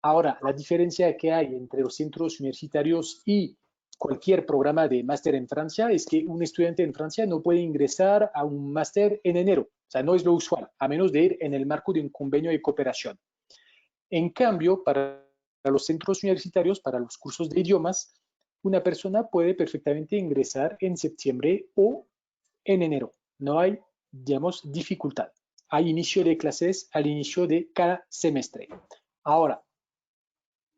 Ahora, la diferencia que hay entre los centros universitarios y cualquier programa de máster en Francia es que un estudiante en Francia no puede ingresar a un máster en enero. O sea, no es lo usual, a menos de ir en el marco de un convenio de cooperación. En cambio, para los centros universitarios, para los cursos de idiomas, una persona puede perfectamente ingresar en septiembre o en enero. No hay, digamos, dificultad. Hay inicio de clases al inicio de cada semestre. Ahora,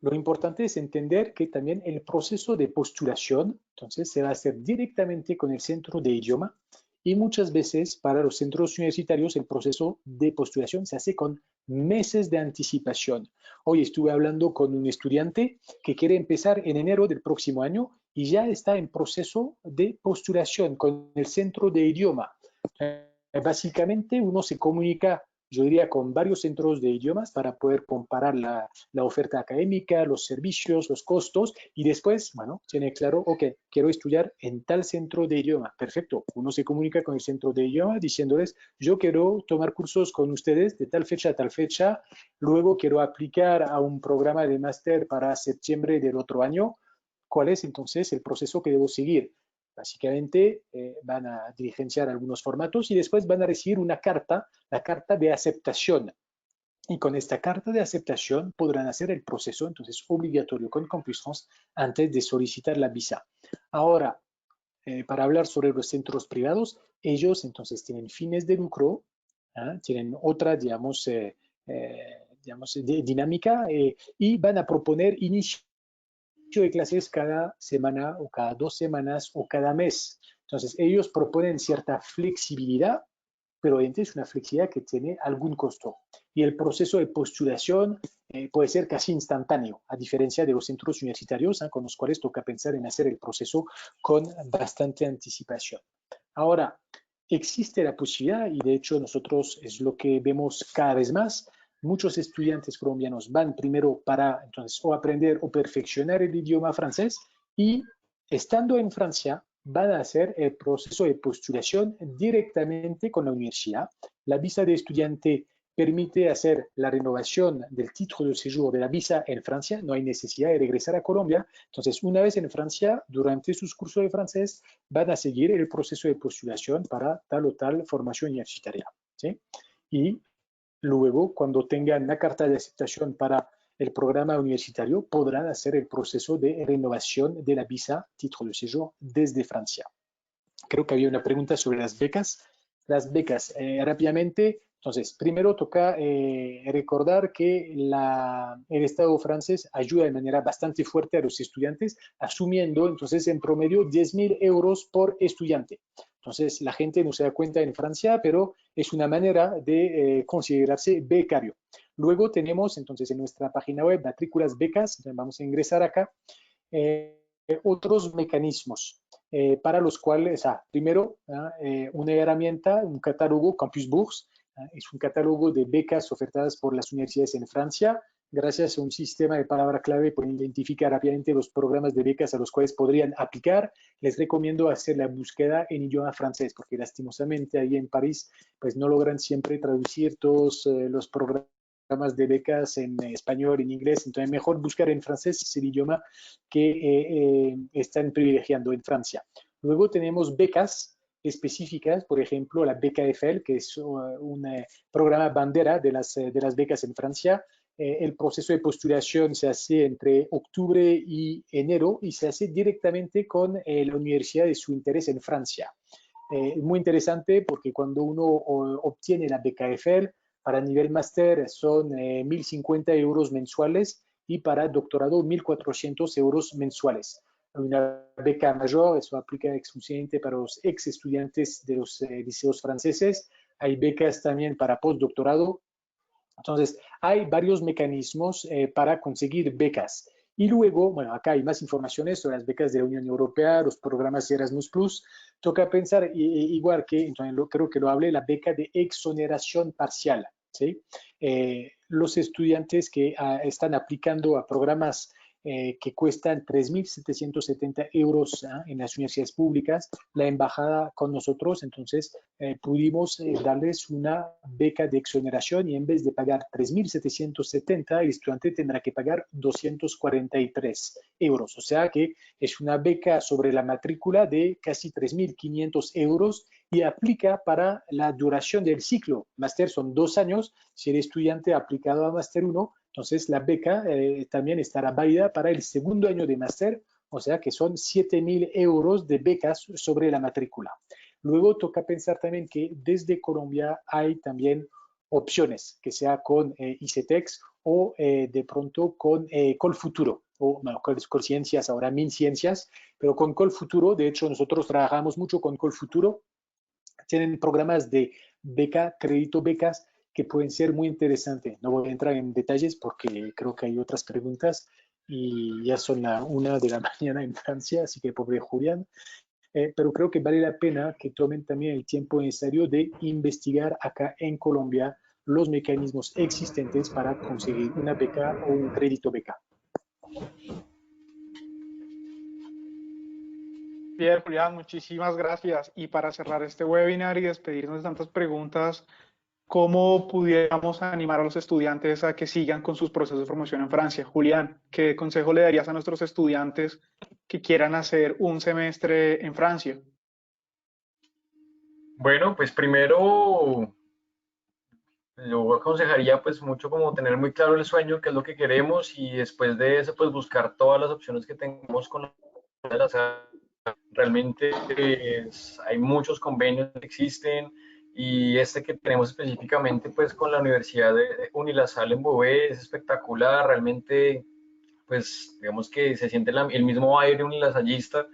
lo importante es entender que también el proceso de postulación, entonces, se va a hacer directamente con el centro de idioma y muchas veces para los centros universitarios el proceso de postulación se hace con meses de anticipación. Hoy estuve hablando con un estudiante que quiere empezar en enero del próximo año y ya está en proceso de postulación con el centro de idioma. Básicamente uno se comunica yo diría con varios centros de idiomas para poder comparar la oferta académica, los servicios, los costos y después, bueno, tiene claro, ok, quiero estudiar en tal centro de idioma. Perfecto, uno se comunica con el centro de idioma diciéndoles, yo quiero tomar cursos con ustedes de tal fecha a tal fecha, luego quiero aplicar a un programa de máster para septiembre del otro año. ¿Cuál es entonces el proceso que debo seguir? Básicamente van a diligenciar algunos formatos y después van a recibir una carta, la carta de aceptación. Y con esta carta de aceptación podrán hacer el proceso entonces obligatorio con Campus France antes de solicitar la visa. Ahora, para hablar sobre los centros privados, ellos entonces tienen fines de lucro, tienen otra, digamos, dinámica y van a proponer inicio de clases cada semana o cada 2 semanas o cada mes. Entonces, ellos proponen cierta flexibilidad, pero es una flexibilidad que tiene algún costo. Y el proceso de postulación puede ser casi instantáneo, a diferencia de los centros universitarios, con los cuales toca pensar en hacer el proceso con bastante anticipación. Ahora, existe la posibilidad, y de hecho nosotros es lo que vemos cada vez más, muchos estudiantes colombianos van primero para entonces o aprender o perfeccionar el idioma francés y estando en Francia van a hacer el proceso de postulación directamente con la universidad. La visa de estudiante permite hacer la renovación del título de séjour de la visa en Francia, no hay necesidad de regresar a Colombia. Entonces, una vez en Francia, durante sus cursos de francés, van a seguir el proceso de postulación para tal o tal formación universitaria, ¿sí? Y luego, cuando tengan la carta de aceptación para el programa universitario, podrán hacer el proceso de renovación de la visa título de séjour desde Francia. Creo que había una pregunta sobre las becas. Las becas, rápidamente, entonces, primero toca recordar que el Estado francés ayuda de manera bastante fuerte a los estudiantes, asumiendo entonces en promedio 10.000 euros por estudiante. Entonces, la gente no se da cuenta en Francia, pero es una manera de considerarse becario. Luego tenemos entonces en nuestra página web matrículas becas, vamos a ingresar acá, otros mecanismos para los cuales, primero, una herramienta, un catálogo, Campus Bourse, es un catálogo de becas ofertadas por las universidades en Francia. Gracias a un sistema de palabra clave pueden identificar rápidamente los programas de becas a los cuales podrían aplicar. Les recomiendo hacer la búsqueda en idioma francés, porque lastimosamente ahí en París pues no logran siempre traducir todos los programas de becas en español, en inglés, entonces mejor buscar en francés, es el idioma que están privilegiando en Francia. Luego tenemos becas específicas, por ejemplo, la beca Eiffel, que es un programa bandera de las becas en Francia. El proceso de postulación se hace entre octubre y enero y se hace directamente con la universidad de su interés en Francia. Muy interesante porque cuando uno obtiene la beca Eiffel, para nivel máster son 1.050 euros mensuales y para doctorado 1.400 euros mensuales. Una beca mayor, eso aplica exclusivamente para los ex estudiantes de los liceos franceses. Hay becas también para postdoctorado. Entonces, hay varios mecanismos para conseguir becas. Y luego, bueno, acá hay más informaciones sobre las becas de la Unión Europea, los programas de Erasmus+. Toca pensar, igual que, entonces creo que lo hablé, la beca de exoneración parcial, ¿sí? Los estudiantes que están aplicando a programas que cuestan 3.770 euros en las universidades públicas, la embajada con nosotros, entonces pudimos darles una beca de exoneración y en vez de pagar 3.770, el estudiante tendrá que pagar 243 euros. O sea que es una beca sobre la matrícula de casi 3.500 euros y aplica para la duración del ciclo. Máster son 2 años. Si el estudiante ha aplicado a Máster 1, entonces la beca también estará válida para el segundo año de máster, o sea que son 7.000 euros de becas sobre la matrícula. Luego toca pensar también que desde Colombia hay también opciones, que sea con ICETEX o de pronto con Colfuturo, o bueno, Colciencias, ahora MinCiencias, pero con Colfuturo, de hecho nosotros trabajamos mucho con Colfuturo, tienen programas de beca, crédito becas, que pueden ser muy interesantes. No voy a entrar en detalles porque creo que hay otras preguntas y ya son la 1 de la mañana en Francia, así que pobre Julián. Pero creo que vale la pena que tomen también el tiempo necesario de investigar acá en Colombia los mecanismos existentes para conseguir una beca o un crédito beca. Pierre, Julián, muchísimas gracias. Y para cerrar este webinar y despedirnos de tantas preguntas, ¿cómo pudiéramos animar a los estudiantes a que sigan con sus procesos de formación en Francia? Julián, ¿qué consejo le darías a nuestros estudiantes que quieran hacer un semestre en Francia? Bueno, pues primero yo aconsejaría pues mucho como tener muy claro el sueño, qué es lo que queremos y después de eso pues buscar todas las opciones que tengamos con las realmente hay muchos convenios que existen y este que tenemos específicamente pues con la Universidad de Unilasal en Beauvais es espectacular, realmente pues digamos que se siente el mismo aire unilasallista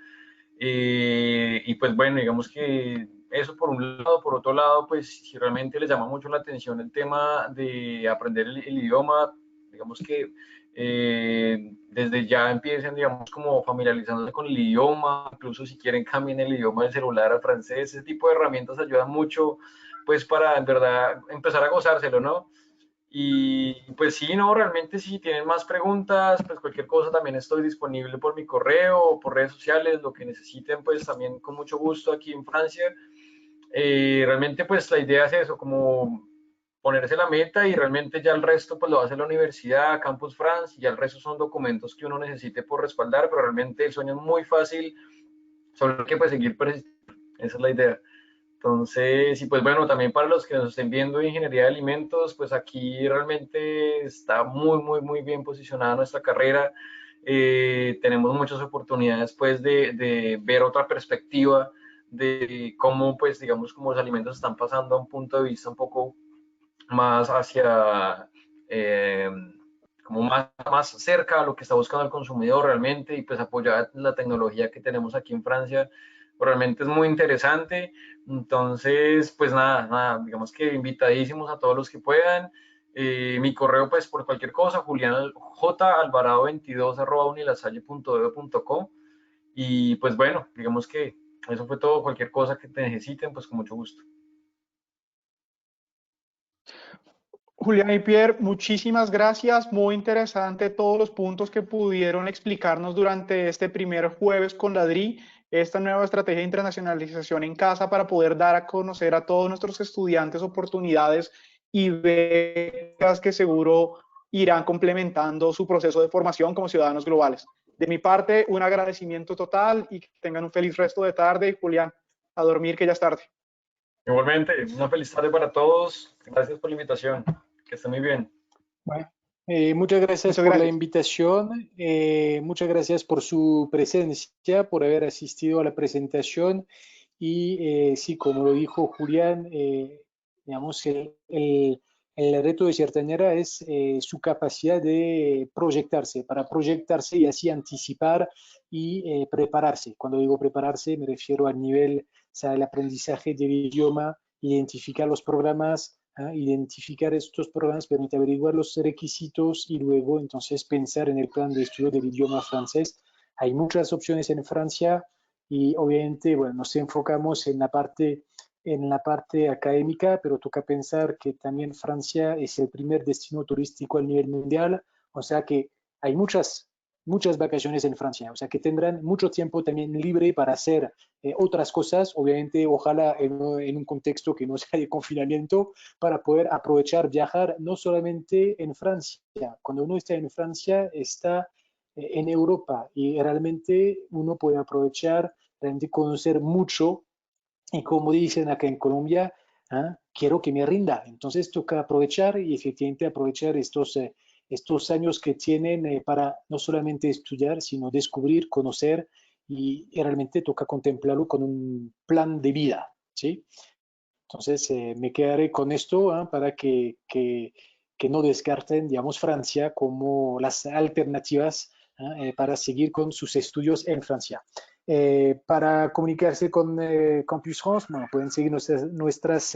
y pues bueno, digamos que eso por un lado, por otro lado, pues si realmente les llama mucho la atención el tema de aprender el idioma, digamos que desde ya empiecen, digamos, como familiarizándose con el idioma, incluso si quieren cambien el idioma del celular al francés, ese tipo de herramientas ayudan mucho, pues para en verdad empezar a gozárselo, ¿no? Y pues sí, no, realmente si tienen más preguntas, pues cualquier cosa también estoy disponible por mi correo o por redes sociales, lo que necesiten, pues también con mucho gusto aquí en Francia. Realmente pues la idea es eso, como ponerse la meta y realmente ya el resto pues lo hace la universidad, Campus France, y ya el resto son documentos que uno necesite por respaldar, pero realmente el sueño es muy fácil, solo hay que pues seguir persistiendo, esa es la idea. Entonces, y pues bueno, también para los que nos estén viendo ingeniería de alimentos, pues aquí realmente está muy bien posicionada nuestra carrera. Tenemos muchas oportunidades pues de ver otra perspectiva de cómo pues digamos como los alimentos están pasando a un punto de vista un poco más hacia eh, como más cerca a lo que está buscando el consumidor realmente y pues apoyar la tecnología que tenemos aquí en Francia. Realmente es muy interesante. Entonces, pues nada, digamos que invitadísimos a todos los que puedan. Mi correo, pues por cualquier cosa, Julián J. Alvarado22 @unilasalle.edu.co. Y pues bueno, digamos que eso fue todo. Cualquier cosa que te necesiten, pues con mucho gusto. Julián y Pierre, muchísimas gracias. Muy interesante todos los puntos que pudieron explicarnos durante este primer jueves con la DRI, esta nueva estrategia de internacionalización en casa para poder dar a conocer a todos nuestros estudiantes oportunidades y becas que seguro irán complementando su proceso de formación como ciudadanos globales. De mi parte, un agradecimiento total y que tengan un feliz resto de tarde. Julián, a dormir que ya es tarde. Igualmente, una feliz tarde para todos. Gracias por la invitación. Que estén muy bien. Bueno, muchas gracias Muchas por la gracias. invitación, muchas gracias por su presencia, por haber asistido a la presentación y sí, como lo dijo Julián, digamos, el reto de cierta manera es su capacidad de proyectarse, para proyectarse y así anticipar y prepararse. Cuando digo prepararse me refiero al nivel, o sea, el aprendizaje del idioma, identificar los programas, identificar estos programas permite averiguar los requisitos y luego entonces pensar en el plan de estudio del idioma francés. Hay muchas opciones en Francia y obviamente, bueno, nos enfocamos en la parte académica, pero toca pensar que también Francia es el primer destino turístico a nivel mundial, o sea que hay muchas vacaciones en Francia, o sea que tendrán mucho tiempo también libre para hacer otras cosas, obviamente ojalá en un contexto que no sea de confinamiento, para poder aprovechar viajar no solamente en Francia, cuando uno está en Francia está en Europa y realmente uno puede aprovechar, realmente conocer mucho y como dicen acá en Colombia, quiero que me rinda. Entonces toca aprovechar y efectivamente aprovechar estos años que tienen para no solamente estudiar, sino descubrir, conocer y realmente toca contemplarlo con un plan de vida, ¿sí? Entonces me quedaré con esto para que no descarten, digamos, Francia como las alternativas para seguir con sus estudios en Francia. Para comunicarse con Campus France, bueno, pueden seguir nuestras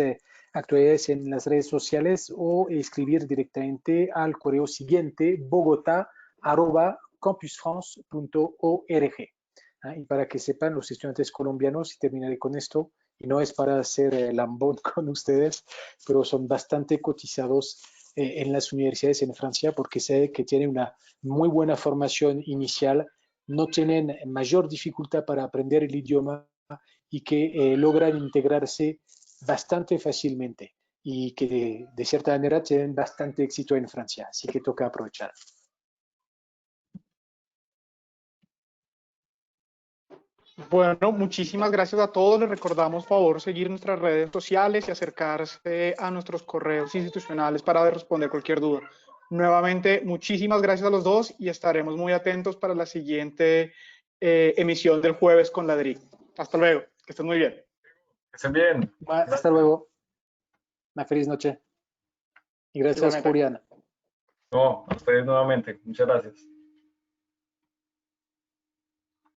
actualidades en las redes sociales o escribir directamente al correo siguiente bogota@campusfrance.org. Y para que sepan los estudiantes colombianos, y terminaré con esto, y no es para hacer lambón con ustedes, pero son bastante cotizados en las universidades en Francia porque sé que tienen una muy buena formación inicial, no tienen mayor dificultad para aprender el idioma y que logran integrarse bastante fácilmente y que de cierta manera tienen bastante éxito en Francia, así que toca aprovechar. Bueno, muchísimas gracias a todos. Les recordamos, por favor, seguir nuestras redes sociales y acercarse a nuestros correos institucionales para responder cualquier duda. Nuevamente, muchísimas gracias a los dos y estaremos muy atentos para la siguiente emisión del jueves con la DRI. Hasta luego, que estén muy bien. Que estén bien. Hasta luego. Una feliz noche. Y gracias, Igualmente. Julián. No, a ustedes nuevamente. Muchas gracias.